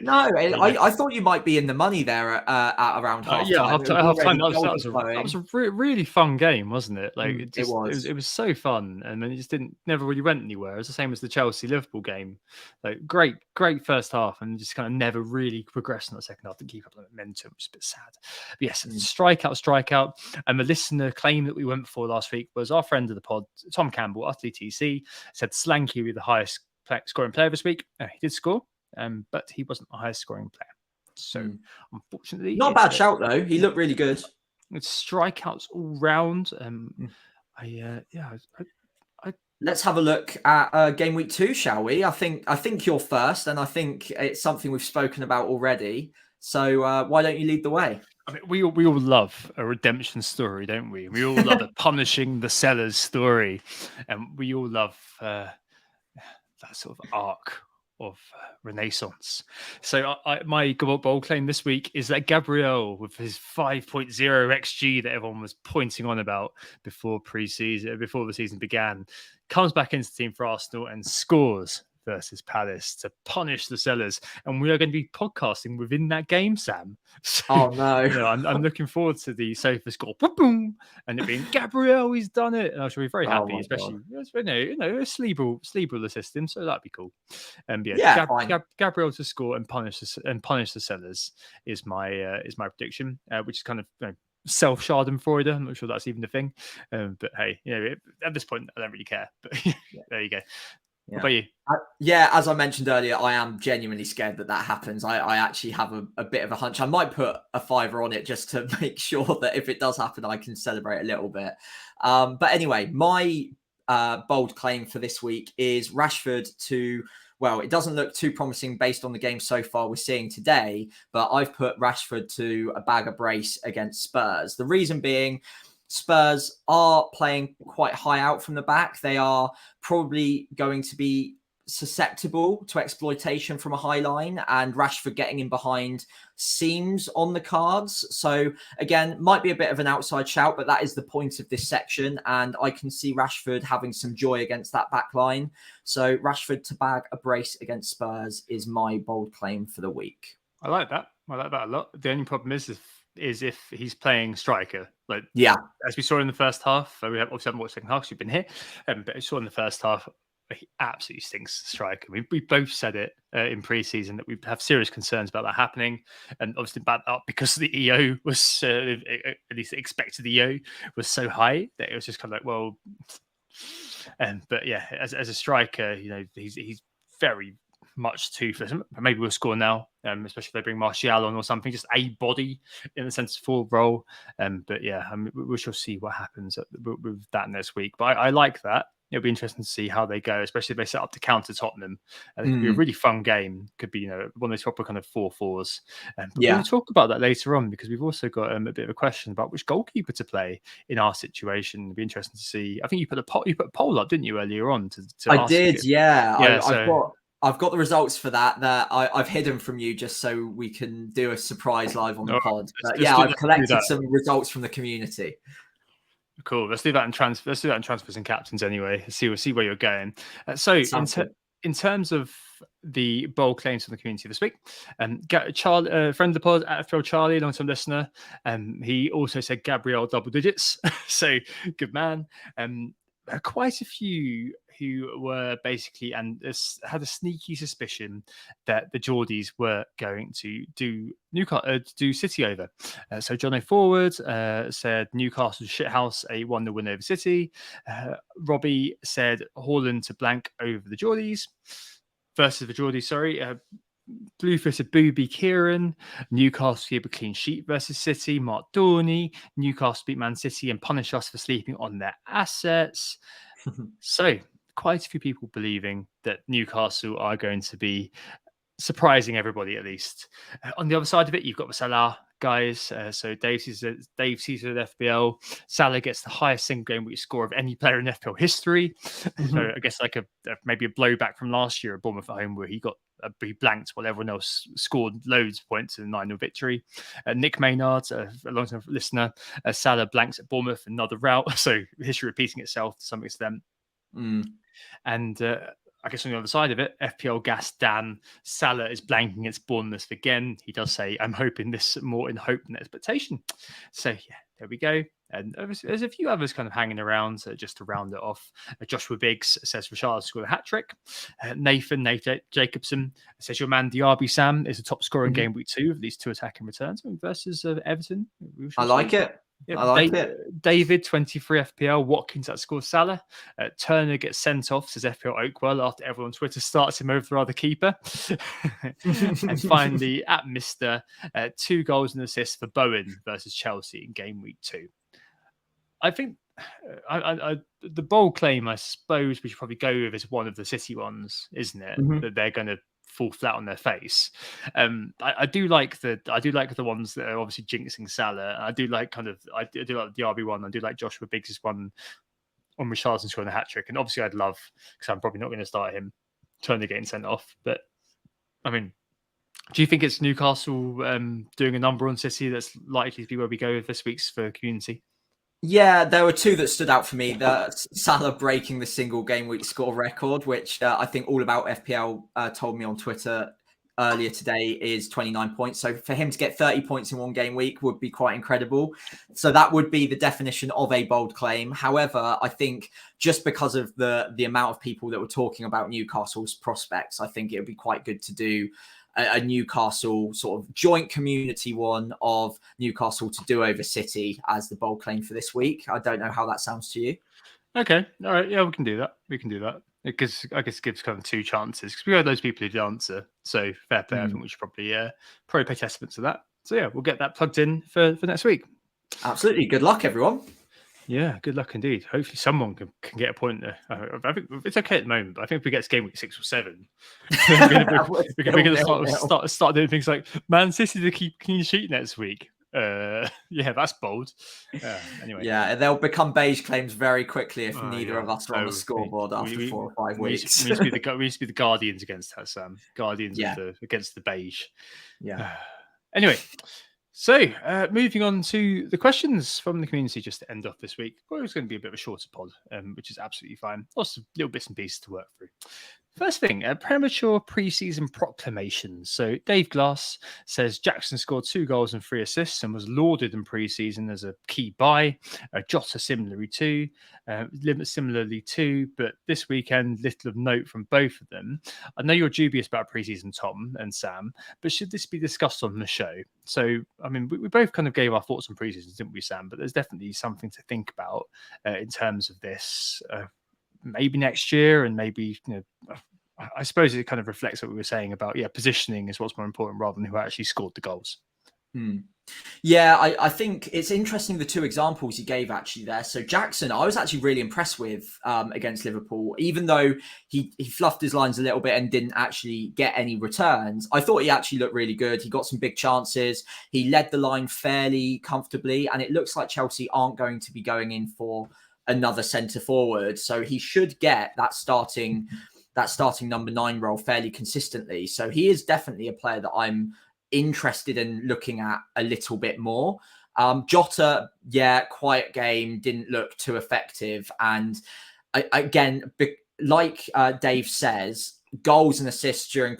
I thought you might be in the money there at around half time. That was a really fun game, wasn't it? Like it was so fun, and then it just never really went anywhere. It was the same as the Chelsea Liverpool game. Like great first half, and just kind of never really progressed in the second half to keep up the momentum, which is a bit sad. But yes, strikeout, and the listener claim that we went for last week was our friend of the pod, Tom Campbell, utterly TC, said Slanky with the highest scoring player this week. He did score, but he wasn't the highest scoring player. So unfortunately, not a bad shout though. He looked really good. It's strikeouts all round. Let's have a look at game week 2, shall we? I think you're first, and I think it's something we've spoken about already. So why don't you lead the way? I mean, we all love a redemption story, don't we? We all love a punishing the sellers story, and we all love that sort of arc of Renaissance. So my bold claim this week is that Gabriel, with his 5.0 XG that everyone was pointing on about before the season began, comes back into the team for Arsenal and scores versus Palace to punish the sellers. And we are going to be podcasting within that game, Sam. So, I'm looking forward to the sofa score, boom, and it being Gabriel, he's done it. And I shall be very happy, especially a Sleeble assist him, so that'd be cool. Gabriel to score and punish the sellers is my prediction, which is kind of self-Schadenfreude. I'm not sure that's even a thing, but hey, at this point I don't really care. But there you go. Yeah. What about you? As I mentioned earlier, I am genuinely scared that happens. I actually have a bit of a hunch. I might put a $5 on it just to make sure that if it does happen, I can celebrate a little bit. But anyway, my bold claim for this week is Rashford to, well, it doesn't look too promising based on the game so far we're seeing today, but I've put Rashford to a bag of brace against Spurs. The reason being, Spurs are playing quite high out from the back. They are probably going to be susceptible to exploitation from a high line, and Rashford getting in behind seems on the cards. So again, might be a bit of an outside shout, but that is the point of this section, and I can see Rashford having some joy against that back line. So Rashford to bag a brace against Spurs is my bold claim for the week. I like that a lot. The only problem is if is if he's playing striker. Like, Yeah. as we saw in the first half, we haven't watched the second half because we've been here, but we saw in the first half, he absolutely stinks striker. We both said it in pre-season that we have serious concerns about that happening, and obviously backed up because the EO was at least expected EO was so high that it was just kind of like, well, but yeah, as a striker, he's very much too for him. Maybe we'll score now, especially if they bring Martial on or something, just a body in the sense of full role. But yeah, we shall see what happens with that next week. But I like that. It'll be interesting to see how they go, especially if they set up to counter Tottenham. It could be a really fun game. Could be, one of those proper kind of 4-4s. But we'll talk about that later on because we've also got a bit of a question about which goalkeeper to play in our situation. It'll be interesting to see. I think you put a poll up, didn't you, earlier on? I did, yeah. So I've got the results for that I've hidden from you just so we can do a surprise live on the pod. But I've collected some results from the community. Cool. Let's do that in transfers and captains anyway. We'll see where you're going. In terms of the bold claims from the community this week, Charlie, friend of the pod, at FPL Charlie, long-term listener, he also said Gabriel double digits. So good man. Quite a few who were basically and had a sneaky suspicion that the Geordies were going to do City over. So John O. Forward said Newcastle shithouse, a 1-0 win over City. Robbie said Haaland to blank over the Geordies versus the Geordies. Sorry. Bluefooted Booby Kieran, Newcastle keep a clean sheet versus City. Mark Dorney, Newcastle beat Man City and punish us for sleeping on their assets. So quite a few people believing that Newcastle are going to be surprising everybody at least. On the other side of it, you've got the Salah guys. So Dave sees at FPL. Salah gets the highest single game week score of any player in FPL history. So I guess like maybe a blowback from last year at Bournemouth at home where he blanked while everyone else scored loads of points in the 9-0 victory. Nick Maynard, a long-time listener, Salah blanks at Bournemouth, another rout. So history repeating itself to some extent. And I guess on the other side of it, FPL Gas Dan, Salah is blanking its Bournemouth again. He does say, I'm hoping this more in hope than expectation. So yeah, there we go. And there's a few others kind of hanging around just to round it off. Joshua Biggs says Richard scored a hat-trick. Nathan Jacobson says your man Diaby Sam is the top scorer in game week 2 of these 2 attacking returns versus Everton. I like it. Yep. I like it. David, 23 FPL. Watkins that scores Salah. Turner gets sent off, says FPL Oakwell, after everyone on Twitter starts him over the other keeper. And finally, at Mr. 2 goals and assists for Bowen versus Chelsea in game week 2. I think the bold claim, I suppose, we should probably go with is one of the City ones, isn't it? That they're going to fall flat on their face. I do like the ones that are obviously jinxing Salah. I do like the RB one. I do like Joshua Biggs' one on Richarlison scoring a hat trick. And obviously I'd love, because I'm probably not going to start him, Turner getting sent off. But I mean, do you think it's Newcastle doing a number on City that's likely to be where we go with this week's for community? Yeah, there were 2 that stood out for me. The Salah breaking the single game week score record, which I think All About FPL told me on Twitter earlier today is 29 points. So for him to get 30 points in one game week would be quite incredible. So that would be the definition of a bold claim. However, I think just because of the amount of people that were talking about Newcastle's prospects, I think it would be quite good to do a Newcastle sort of joint community one of Newcastle to do over City as the bold claim for this week. I don't know how that sounds to you. Okay. All right. Yeah, we can do that. Because I guess it gives kind of 2 chances because we had those people who did answer. So fair play. I think we should probably pay testament to that. So yeah, we'll get that plugged in for next week. Absolutely. Good luck, everyone. Yeah, good luck indeed. Hopefully someone can get a point there. I think it's okay at the moment, but I think if we get to game week 6 or 7, we're going to start doing things like Man City to keep clean sheet next week. Yeah, that's bold. Anyway, yeah, they'll become beige claims very quickly if neither of us are on the scoreboard after 4 or 5 weeks. We used to be the Guardians against her, Sam. Guardians against the beige. Yeah. Anyway. So, moving on to the questions from the community just to end off this week. Well, it's going to be a bit of a shorter pod, which is absolutely fine. Lots of little bits and pieces to work through. First thing, premature preseason proclamations. So Dave Glass says Jackson scored 2 goals and 3 assists and was lauded in preseason as a key buy. Jota similarly too, but this weekend little of note from both of them. I know you're dubious about preseason, Tom and Sam, but should this be discussed on the show? So I mean, we both kind of gave our thoughts on preseason, didn't we, Sam? But there's definitely something to think about in terms of this. Maybe next year, and maybe I suppose it kind of reflects what we were saying about positioning is what's more important rather than who actually scored the goals. Yeah, I think it's interesting the 2 examples you gave actually there. So Jackson, I was actually really impressed with against Liverpool, even though he fluffed his lines a little bit and didn't actually get any returns. I thought he actually looked really good. He got some big chances. He led the line fairly comfortably, and it looks like Chelsea aren't going to be going in for another centre forward. So he should get that starting number 9 role fairly consistently. So he is definitely a player that I'm interested in looking at a little bit more. Jota, quiet game, didn't look too effective. And again, like Dave says, goals and assists during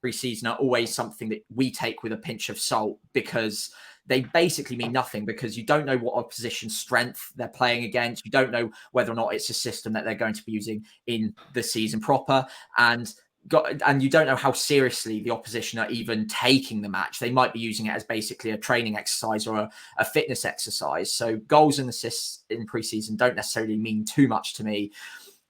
pre-season are always something that we take with a pinch of salt, because they basically mean nothing, because you don't know what opposition strength they're playing against. You don't know whether or not it's a system that they're going to be using in the season proper. And you don't know how seriously the opposition are even taking the match. They might be using it as basically a training exercise or a fitness exercise. So goals and assists in preseason don't necessarily mean too much to me.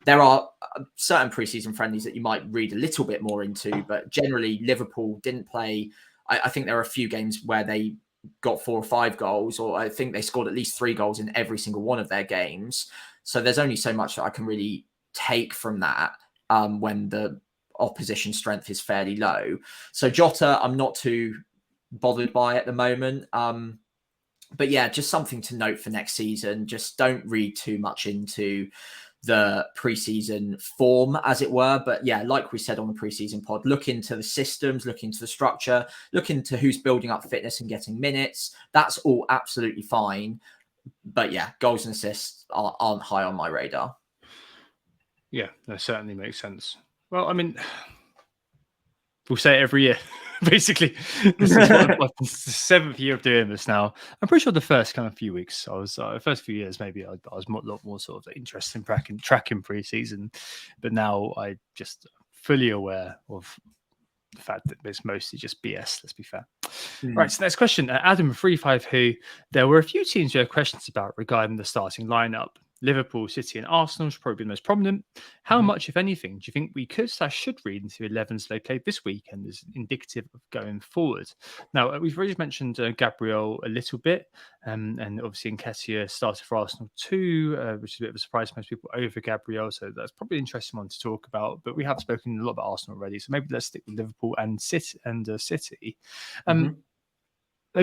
There are certain preseason friendlies that you might read a little bit more into, but generally Liverpool didn't play. I think there are a few games where they got 4 or 5 goals, or I think they scored at least 3 goals in every single one of their games. So there's only so much that I can really take from that when the opposition strength is fairly low. So Jota, I'm not too bothered by at the moment. But yeah, just something to note for next season. Just don't read too much into the preseason form, as it were. But yeah, like we said on the preseason pod, look into the systems, look into the structure, look into who's building up fitness and getting minutes. That's all absolutely fine. But yeah, goals and assists aren't high on my radar. Yeah, that certainly makes sense. Well, I mean, we'll say it every year. Basically, this is the 7th year of doing this now. I'm pretty sure the first kind of few weeks, I was the first few years maybe I was a lot more sort of interested in tracking pre-season, but now I just fully aware of the fact that it's mostly just BS. Let's be fair. Right. So next question, Adam35, who there were a few teams you had questions about regarding the starting lineup. Liverpool, City, and Arsenal should probably be the most prominent. How much, if anything, do you think we could/should read into 11s they played this weekend as indicative of going forward? Now, we've already mentioned Gabriel a little bit, and obviously Nketiah started for Arsenal too, which is a bit of a surprise to most people over Gabriel. So that's probably an interesting one to talk about. But we have spoken a lot about Arsenal already, so maybe let's stick with Liverpool and City. They've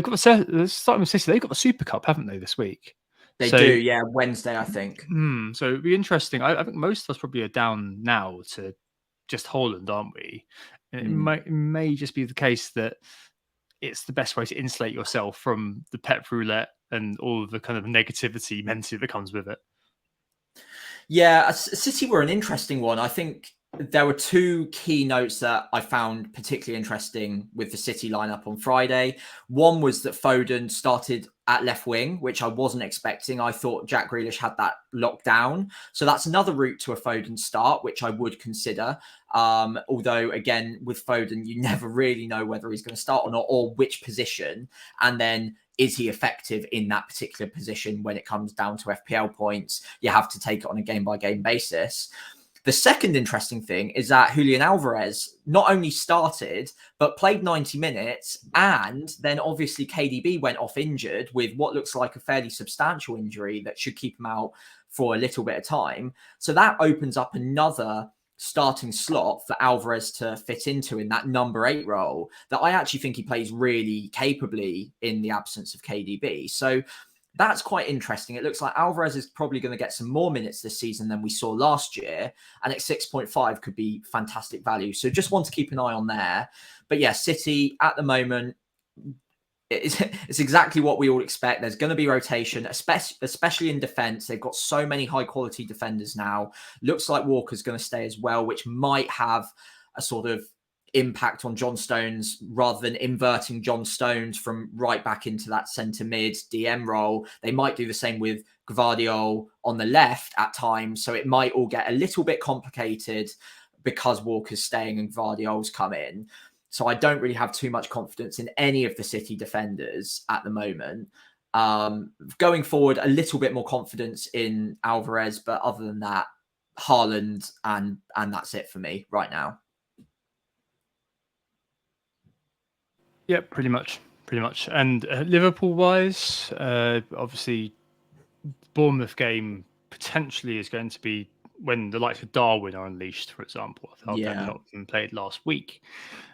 got starting with City. They've got the Super Cup, haven't they, this week? They do, yeah. Wednesday, I think. So it'd be interesting. I think most of us probably are down now to just Haaland, aren't we? And it may just be the case that it's the best way to insulate yourself from the Pep roulette and all of the kind of negativity mentally that comes with it. Yeah, City were an interesting one. I think there were 2 key notes that I found particularly interesting with the City lineup on Friday. One was that Foden started at left wing, which I wasn't expecting. I thought Jack Grealish had that locked down. So that's another route to a Foden start, which I would consider. Although, again, with Foden, you never really know whether he's going to start or not, or which position. And then is he effective in that particular position when it comes down to FPL points? You have to take it on a game-by-game basis. The second interesting thing is that Julian Alvarez not only started, but played 90 minutes. And then obviously KDB went off injured with what looks like a fairly substantial injury that should keep him out for a little bit of time. So that opens up another starting slot for Alvarez to fit into in that number 8 role that I actually think he plays really capably in the absence of KDB. So that's quite interesting. It looks like Alvarez is probably going to get some more minutes this season than we saw last year. And at 6.5 could be fantastic value. So just want to keep an eye on there. But yeah, City at the moment, it's exactly what we all expect. There's going to be rotation, especially in defense. They've got so many high quality defenders now. Looks like Walker's going to stay as well, which might have a sort of impact on John Stones rather than inverting John Stones from right back into that centre mid DM role. They might do the same with Gvardiol on the left at times. So it might all get a little bit complicated because Walker's staying and Gvardiol's come in. So I don't really have too much confidence in any of the City defenders at the moment. Going forward, a little bit more confidence in Alvarez, but other than that, Haaland and that's it for me right now. Yeah, pretty much. And Liverpool-wise, obviously, Bournemouth game potentially is going to be when the likes of Darwin are unleashed, for example. I thought they've not been played last week.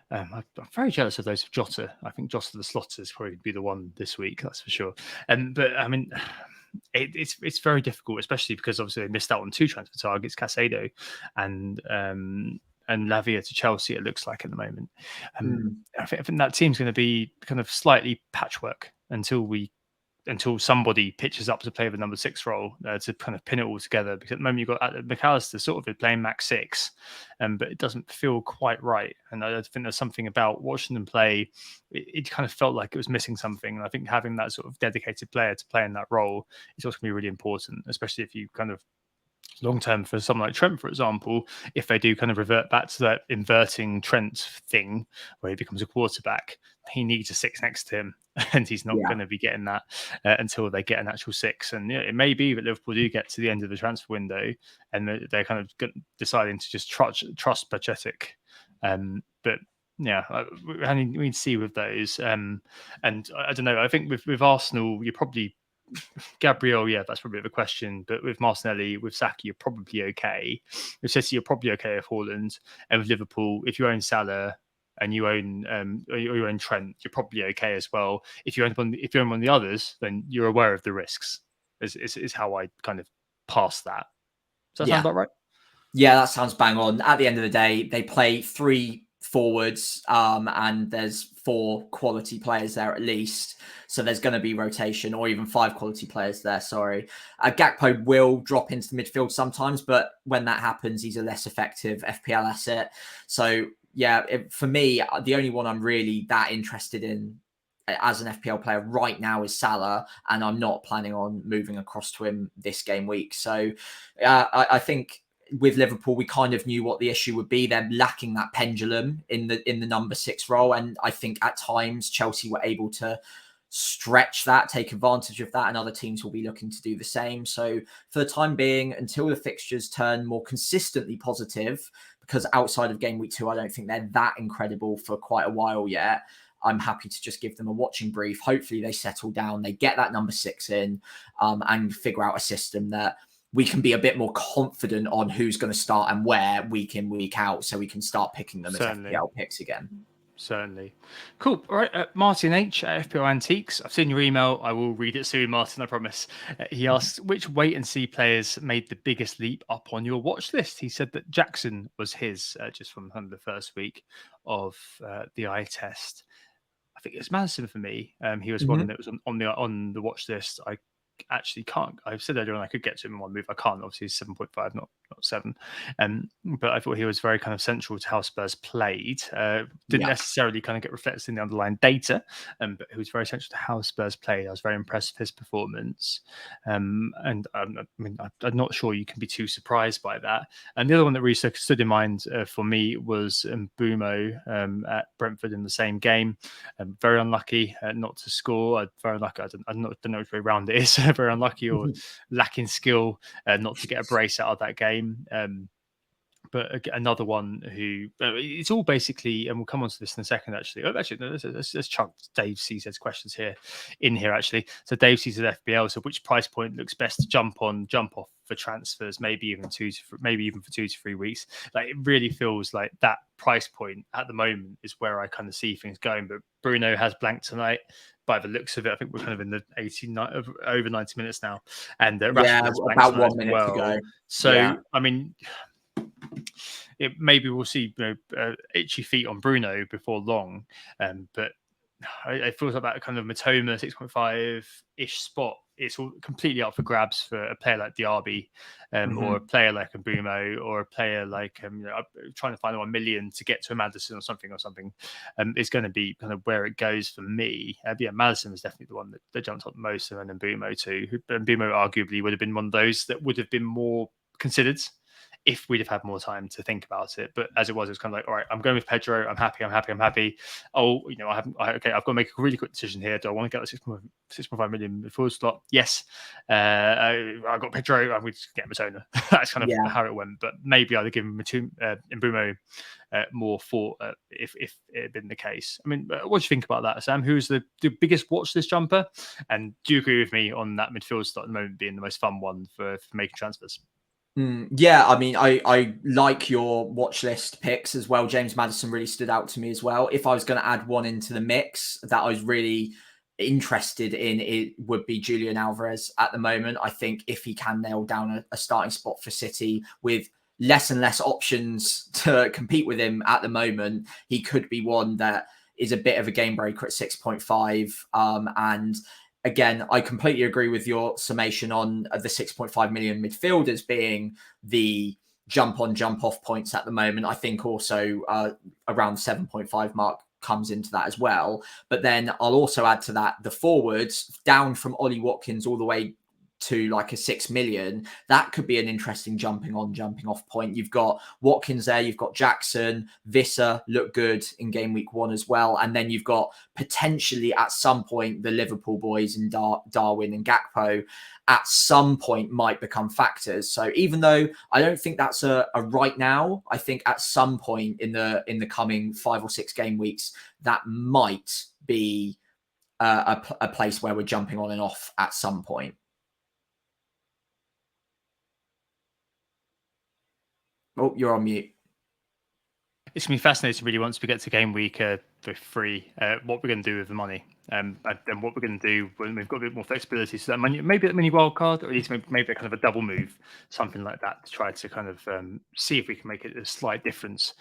I'm very jealous of those of Jota. I think Jota the Slotter is probably be the one this week, that's for sure. But I mean, it's very difficult, especially because obviously they missed out on 2 transfer targets, Casado and Lavia to Chelsea. It looks like at the moment. I think that team's going to be kind of slightly patchwork until somebody pitches up to play the number 6 role to kind of pin it all together. Because at the moment you've got McAllister sort of playing max 6, but it doesn't feel quite right. And I think there's something about watching them play. It kind of felt like it was missing something. And I think having that sort of dedicated player to play in that role is also going to be really important, especially if you kind of long term for someone like Trent, for example, if they do kind of revert back to that inverting Trent thing where he becomes a quarterback, he needs a 6 next to him, and he's not going to be getting that until they get an actual 6. And it may be that Liverpool do get to the end of the transfer window and they're kind of deciding to just trust Pacetic. But yeah, we need to see with those. And I don't know. I think with Arsenal, you're probably Gabriel, that's probably a bit of a question. But with Martinelli, with Saka, you're probably okay. With City, you're probably okay with Haaland. And with Liverpool, if you own Salah and you own Trent, you're probably okay as well. If you own one of the others, then you're aware of the risks. Is how I kind of pass that. Does that sound about right? Yeah, that sounds bang on. At the end of the day, they play 3 forwards and there's 4 quality players there at least. So there's going to be rotation, or even 5 quality players there, sorry. Gakpo will drop into the midfield sometimes, but when that happens, he's a less effective FPL asset. So yeah, for me, the only one I'm really that interested in as an FPL player right now is Salah, and I'm not planning on moving across to him this game week. So I think with Liverpool, we kind of knew what the issue would be. They're lacking that pendulum in the number 6 role, and I think at times Chelsea were able to stretch that, take advantage of that, and other teams will be looking to do the same. So for the time being, until the fixtures turn more consistently positive, because outside of game week 2, I don't think they're that incredible for quite a while yet, I'm happy to just give them a watching brief. Hopefully they settle down, they get that number 6 in, and figure out a system that we can be a bit more confident on who's going to start and where week in, week out, so we can start picking them as FPL picks again. Certainly. Cool. All right. Martin H at FPL Antiques. I've seen your email. I will read it soon, Martin, I promise. He asks, which wait and see players made the biggest leap up on your watch list? He said that Jackson was his just from the first week of the eye test. I think it's Madison for me. He was one that was on the watch list. I actually can't. I've said earlier on I could get to him in one move. I can't. Obviously, he's 7.5, not 7. But I thought he was very kind of central to how Spurs played. Didn't necessarily kind of get reflected in the underlying data, but he was very central to how Spurs played. I was very impressed with his performance, and I mean, I'm not sure you can be too surprised by that. And the other one that really stood in mind for me was Mbumo at Brentford in the same game. Very unlucky not to score. Very unlucky. I don't know which way around it is. Very unlucky or lacking skill not to get a brace out of that game. But another one who it's all basically, and we'll come on to this in a second. Actually, let's chuck Dave CZ's questions in here. Actually, so Dave CZ FBL. So, which price point looks best to jump off for transfers? Maybe even for 2 to 3 weeks. Like it really feels like that price point at the moment is where I kind of see things going. But Bruno has blanked tonight. By the looks of it, I think we're kind of in the over 90 minutes now, and Rashford about 1 minute to go. So, I mean, maybe we'll see itchy feet on Bruno before long, but it feels like that kind of Matoma 6.5-ish spot. It's all completely up for grabs for a player like Diaby, or a player like Mbumo, or a player like trying to find 1 million to get to a Maddison or something. It's going to be kind of where it goes for me. Yeah, Maddison was definitely the one that jumped up most, and then Mbumo too. Mbumo arguably would have been one of those that would have been more considered if we'd have had more time to think about it. But as it was kind of like, all right, I'm going with Pedro. I'm happy. Oh, I've got to make a really quick decision here. Do I want to get the 6.5 million midfield slot? Yes. I got Pedro. I'm going to get Matona. That's kind of how it went. But maybe I'd have given Mbumo more thought if it had been the case. I mean, what do you think about that, Sam? Who's the biggest watch list jumper? And do you agree with me on that midfield slot at the moment being the most fun one for making transfers? Yeah, I mean, I like your watch list picks as well. James Maddison really stood out to me as well. If I was going to add one into the mix that I was really interested in, it would be Julian Alvarez at the moment. I think if he can nail down a starting spot for City with less and less options to compete with him at the moment, he could be one that is a bit of a game breaker at 6.5. And again, I completely agree with your summation on the 6.5 million midfielders being the jump on, jump off points at the moment. I think also around the 7.5 mark comes into that as well. But then I'll also add to that the forwards down from Ollie Watkins all the way to like a 6 million. That could be an interesting jumping on, jumping off point. You've got Watkins there, you've got Jackson, Visser look good in game week 1 as well. And then you've got potentially at some point the Liverpool boys in Darwin and Gakpo at some point might become factors. So even though I don't think that's a right now, I think at some point in the coming 5 or 6 game weeks, that might be a place where we're jumping on and off at some point. Oh, you're on mute. It's going to be fascinating, really, once we get to game week 3, what we're going to do with the money, and what we're going to do when we've got a bit more flexibility. So that money, maybe a mini wild card, or at least maybe a kind of a double move, something like that, to try to kind of see if we can make it a slight difference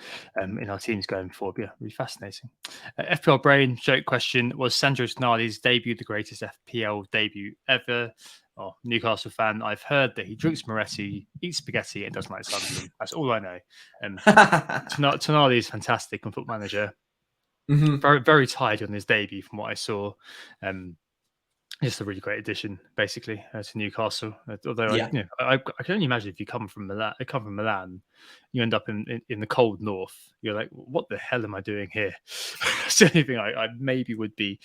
in our teams going forward. Yeah, really fascinating. FPL Brain joke question: was Sandro Tonali's debut the greatest FPL debut ever? Oh, Newcastle fan, I've heard that he drinks Moretti, eats spaghetti, and doesn't like Sunderland. That's all I know. Tonali is fantastic on Football Manager. Very, very tidy on his debut from what I saw. Just a really great addition, basically, to Newcastle. Although I can only imagine if you come from Milan, you end up in the cold north. You're like, what the hell am I doing here? That's the only thing I maybe would be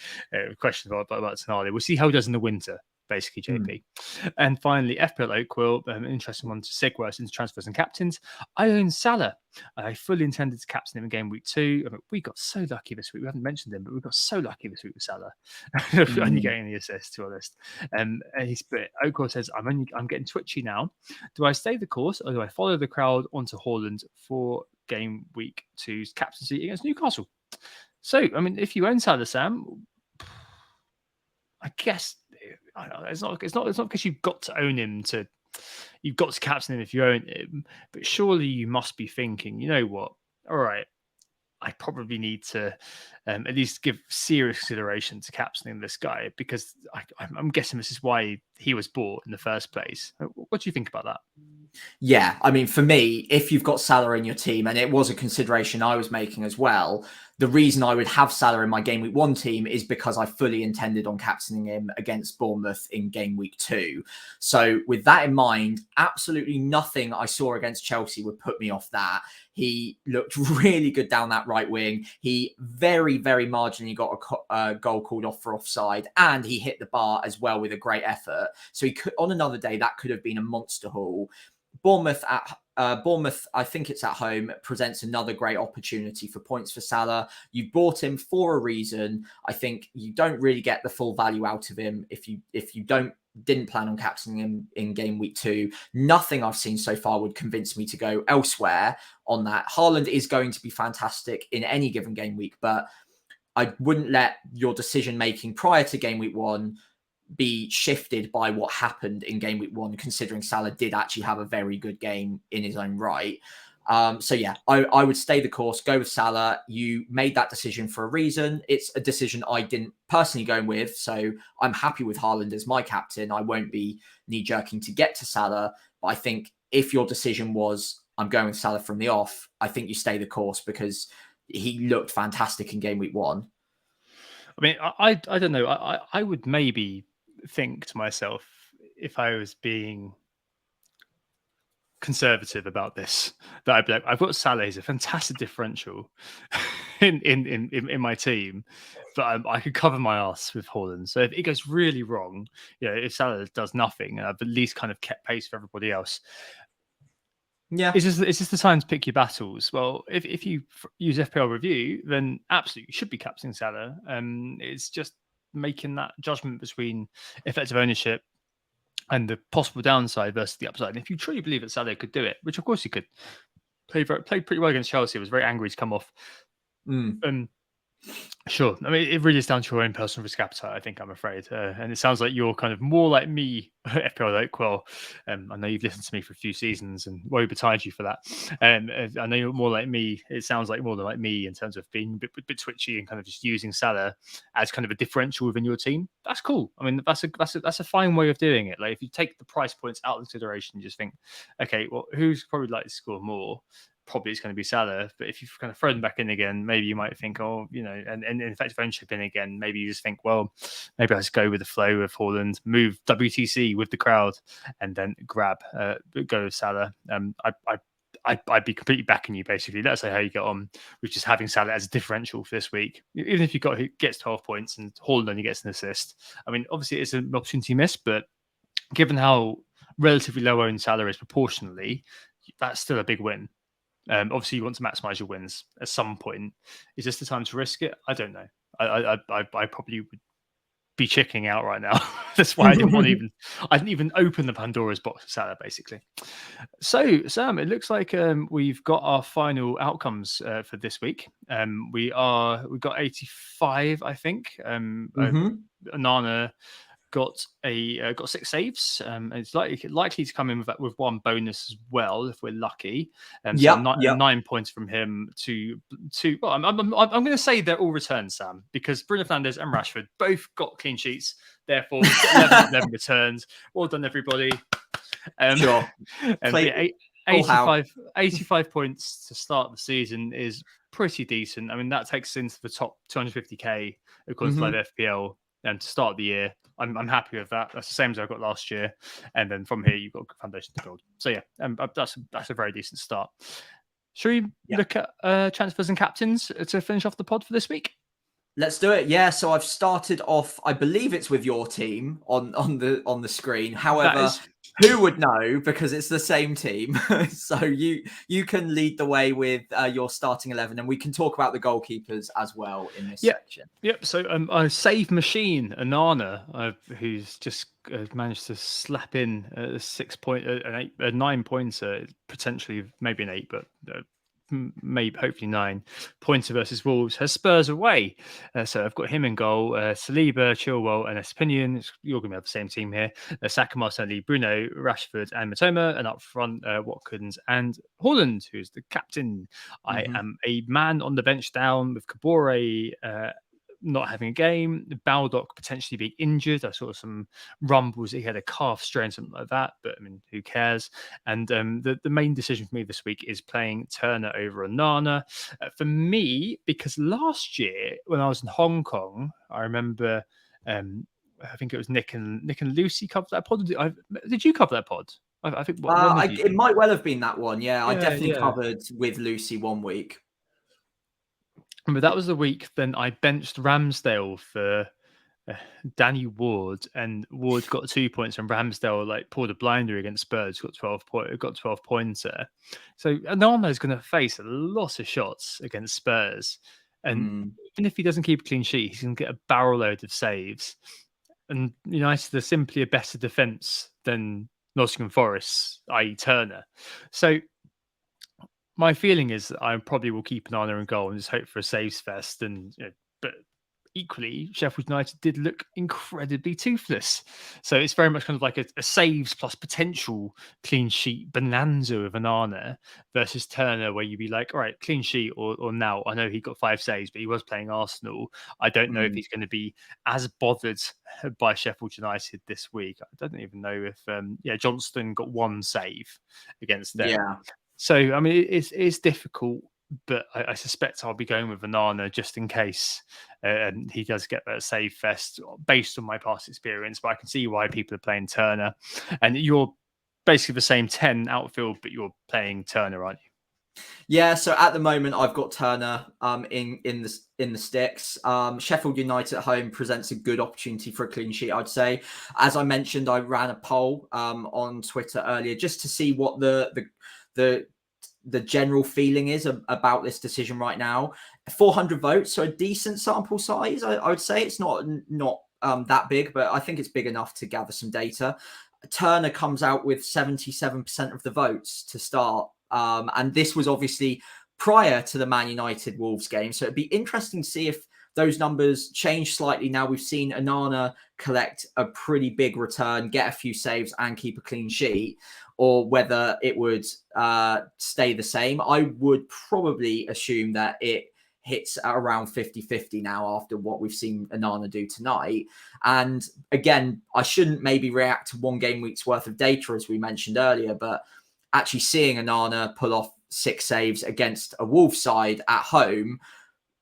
questionable about Tonali. We'll see how he does in the winter. Basically, JP. And finally, FPL Oakwill, an interesting one to segue us into transfers and captains. I own Salah. I fully intended to captain him in game week 2. I mean, we got so lucky this week. We haven't mentioned him, but we got so lucky this week with Salah. Only getting the assist, to be honest. But Oakwill says, I'm getting twitchy now. Do I stay the course, or do I follow the crowd onto Haaland for game week 2's captaincy against Newcastle? So, I mean, if you own Salah, Sam, I guess I don't know, it's not because you've got to own him you've got to captain him if you own him, but surely you must be thinking, you know what? All right, I probably need to at least give serious consideration to captaining this guy, because I'm guessing this is why he was bought in the first place. What do you think about that? Yeah, I mean, for me, if you've got Salah in your team, and it was a consideration I was making as well, the reason I would have Salah in my game week 1 team is because I fully intended on captaining him against Bournemouth in game week 2. So with that in mind, absolutely nothing I saw against Chelsea would put me off that. He looked really good down that right wing. He very, very marginally got a goal called off for offside, and he hit the bar as well with a great effort. So he could, on another day, that could have been a monster haul. Bournemouth, I think it's at home, presents another great opportunity for points for Salah. You bought him for a reason. I think you don't really get the full value out of him if you didn't plan on captaining him in game week 2. Nothing I've seen so far would convince me to go elsewhere on that. Haaland is going to be fantastic in any given game week, but I wouldn't let your decision making prior to game week 1 be shifted by what happened in game week 1, considering Salah did actually have a very good game in his own right. So yeah, I would stay the course, go with Salah. You made that decision for a reason. It's a decision I didn't personally go with, so I'm happy with Haaland as my captain. I won't be knee-jerking to get to Salah, but I think if your decision was I'm going with Salah from the off, I think you stay the course because he looked fantastic in game week 1. I mean, I don't know. I would maybe think to myself, if I was being conservative about this, that I'd be like, I've got Salah, he's a fantastic differential in my team, but I could cover my ass with Haaland. So if it goes really wrong, if Salah does nothing, and I've at least kind of kept pace for everybody else. Yeah. Is this the time to pick your battles? Well, if you use FPL review, then absolutely you should be captaining Salah. It's just making that judgment between effective ownership and the possible downside versus the upside. And if you truly believe that Salah could do it, which of course he could, played pretty well against Chelsea. Was very angry to come off. Sure. I mean, it really is down to your own personal risk appetite, I think, I'm afraid. And it sounds like you're kind of more like me, FPL like, well, I know you've listened to me for a few seasons and woe betide you for that. I know you're more like me. It sounds like more than like me in terms of being a bit twitchy and kind of just using Salah as kind of a differential within your team. That's cool. I mean, that's a fine way of doing it. Like if you take the price points out of consideration, you just think, okay, well, who's probably likely to score more? Probably it's going to be Salah, but if you've kind of thrown them back in again, maybe you might think, and effective ownership in again, maybe you just think, well, maybe I just go with the flow of Haaland, move WTC with the crowd, and then go with Salah. I'd be completely backing you, basically. Let's say how you get on with just having Salah as a differential for this week. Even if you've got who gets 12 points and Haaland only gets an assist. I mean, obviously it's an opportunity missed, but given how relatively low owned Salah is proportionally, that's still a big win. Obviously, you want to maximize your wins at some point. Is this the time to risk it? I don't know. I probably would be chicking out right now. That's why I didn't even open the Pandora's box of Salah, basically. So, Sam, it looks like we've got our final outcomes for this week. We've got 85, I think. Onana got 6 saves. It's likely to come in with one bonus as well if we're lucky. So 9 points from him to well, I'm going to say they're all returns, Sam, because Bruno Fernandes and Rashford both got clean sheets. Therefore, 11 returns. Well done, everybody. Sure. 85 points to start the season is pretty decent. I mean, that takes us into the top 250k according to Live FPL to start the year. I'm happy with that. That's the same as I got last year, and then from here you've got a foundation to build. So yeah, that's a very decent start. Should we look at transfers and captains to finish off the pod for this week? Let's do it. Yeah. So I've started off. I believe it's with your team on the screen. However, who would know because it's the same team. So you can lead the way with your starting 11, and we can talk about the goalkeepers as well in this section. Yep. So a save machine, Onana, who's just managed to slap in a 6 point, a 9 pointer, potentially maybe an 8, but. Maybe hopefully 9 pointer versus Wolves, has Spurs away. So I've got him in goal, Saliba, Chilwell, and Espinian. You're going to have the same team here. Saka, Martinelli, Bruno, Rashford, and Matoma, and up front Watkins and Haaland, who's the captain. I am a man on the bench down with Kabore not having a game, Baldock potentially being injured. I saw some rumbles that he had a calf strain, something like that, but I mean, who cares? And the main decision for me this week is playing Turner over Onana. For me, because last year when I was in Hong Kong, I remember I think it was Nick and Lucy covered that pod. Did you cover that pod? I think it might well have been that one. Yeah, I definitely covered with Lucy one week. But that was the week then I benched Ramsdale for Danny Ward, and Ward got 2 points, and Ramsdale pulled a blinder against Spurs, got 12 pointer. So Onana is going to face a lot of shots against Spurs, and even if he doesn't keep a clean sheet, he's going to get a barrel load of saves. And United are simply a better defence than Nottingham Forest, i.e. Turner. So my feeling is that I probably will keep Onana in goal and just hope for a saves fest. And but equally, Sheffield United did look incredibly toothless. So it's very much kind of like a saves plus potential clean sheet bonanza of Onana versus Turner, where you'd be like, all right, clean sheet or now. I know he got 5 saves, but he was playing Arsenal. I don't know if he's going to be as bothered by Sheffield United this week. I don't even know if Johnston got 1 save against them. Yeah. So I mean, it's difficult, but I suspect I'll be going with Onana just in case he does get that save fest based on my past experience. But I can see why people are playing Turner, and you're basically the same 10 outfield, but you're playing Turner, aren't you? Yeah, so at the moment I've got Turner in the sticks. Sheffield United at home presents a good opportunity for a clean sheet, I'd say. As I mentioned, I ran a poll on Twitter earlier just to see what the general feeling is about this decision right now. 400 votes, so a decent sample size. I would say it's not that big, but I think it's big enough to gather some data. Turner comes out with 77% of the votes to start. And this was obviously prior to the Man United Wolves game. So it'd be interesting to see if those numbers change slightly. Now we've seen Onana collect a pretty big return, get a few saves and keep a clean sheet, or whether it would stay the same. I would probably assume that it hits at around 50-50 now after what we've seen Onana do tonight. And again, I shouldn't maybe react to 1 game week's worth of data, as we mentioned earlier, but actually seeing Onana pull off 6 saves against a Wolves side at home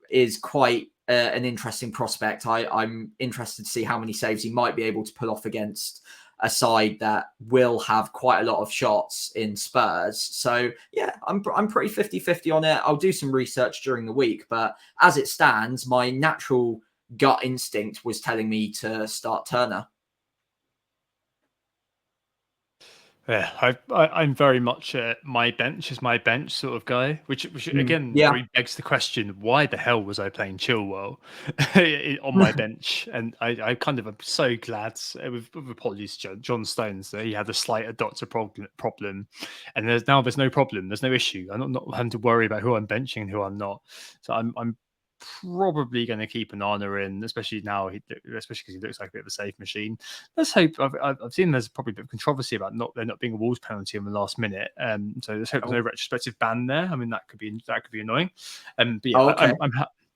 is quite an interesting prospect. I'm interested to see how many saves he might be able to pull off against a side that will have quite a lot of shots in Spurs. So yeah, I'm pretty 50-50 on it. I'll do some research during the week, but as it stands, my natural gut instinct was telling me to start Turner. Yeah, I'm very much my bench is my bench sort of guy, which again probably begs the question: why the hell was I playing Chilwell on my bench? And I kind of am so glad. With apologies to John Stones, that he had a slight adopter problem, and there's no problem, there's no issue. I'm not having to worry about who I'm benching and who I'm not. So I'm probably going to keep Onana in, especially now, especially because he looks like a bit of a save machine. Let's hope. I've seen there's probably a bit of controversy about there not being a Wolves penalty in the last minute. So let's hope there's no retrospective ban there. I mean, that could be annoying. But yeah, okay.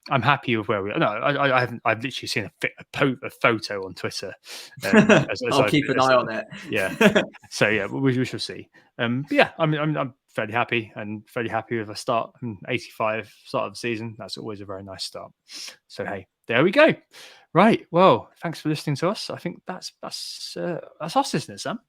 I'm happy with where we are. No, I haven't. I've literally seen a photo on Twitter. I'll keep an eye on it. Yeah. So yeah, we shall see. But yeah, I'm fairly happy with a start. 85 start of the season. That's always a very nice start. So hey, there we go. Right. Well, thanks for listening to us. I think that's us, isn't it, Sam?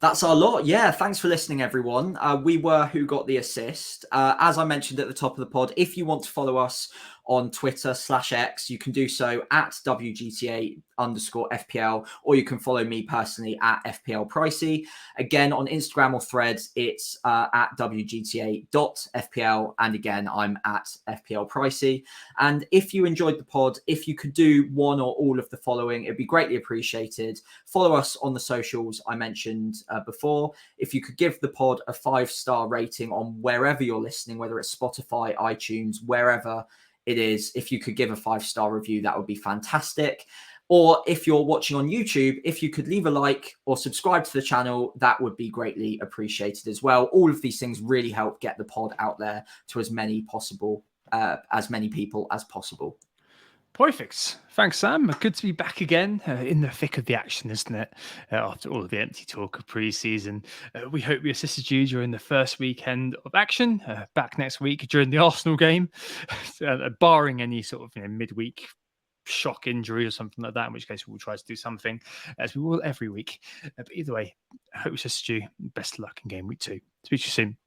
That's our lot. Yeah, thanks for listening, everyone. We were Who Got the Assist. As I mentioned at the top of the pod, if you want to follow us on Twitter/X, you can do so at WGTA_FPL, or you can follow me personally at FPL Pricey. Again, on Instagram or Threads, it's at WGTA.FPL. And again, I'm at FPL Pricey. And if you enjoyed the pod, if you could do one or all of the following, it'd be greatly appreciated. Follow us on the socials I mentioned before. If you could give the pod a 5-star rating on wherever you're listening, whether it's Spotify, iTunes, wherever it is, if you could give a 5-star review, that would be fantastic. Or if you're watching on YouTube, if you could leave a like or subscribe to the channel, that would be greatly appreciated as well. All of these things really help get the pod out there to as many people as possible. Perfect. Thanks, Sam. Good to be back again in the thick of the action, isn't it? After all of the empty talk of pre-season, we hope we assisted you during the first weekend of action. Back next week during the Arsenal game, barring any sort of midweek shock injury or something like that, in which case we'll try to do something, as we will every week. But either way, I hope we assisted you. Best of luck in game week 2. Speak to you soon.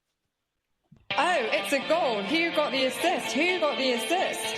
Oh, it's a goal. Who got the assist? Who got the assist?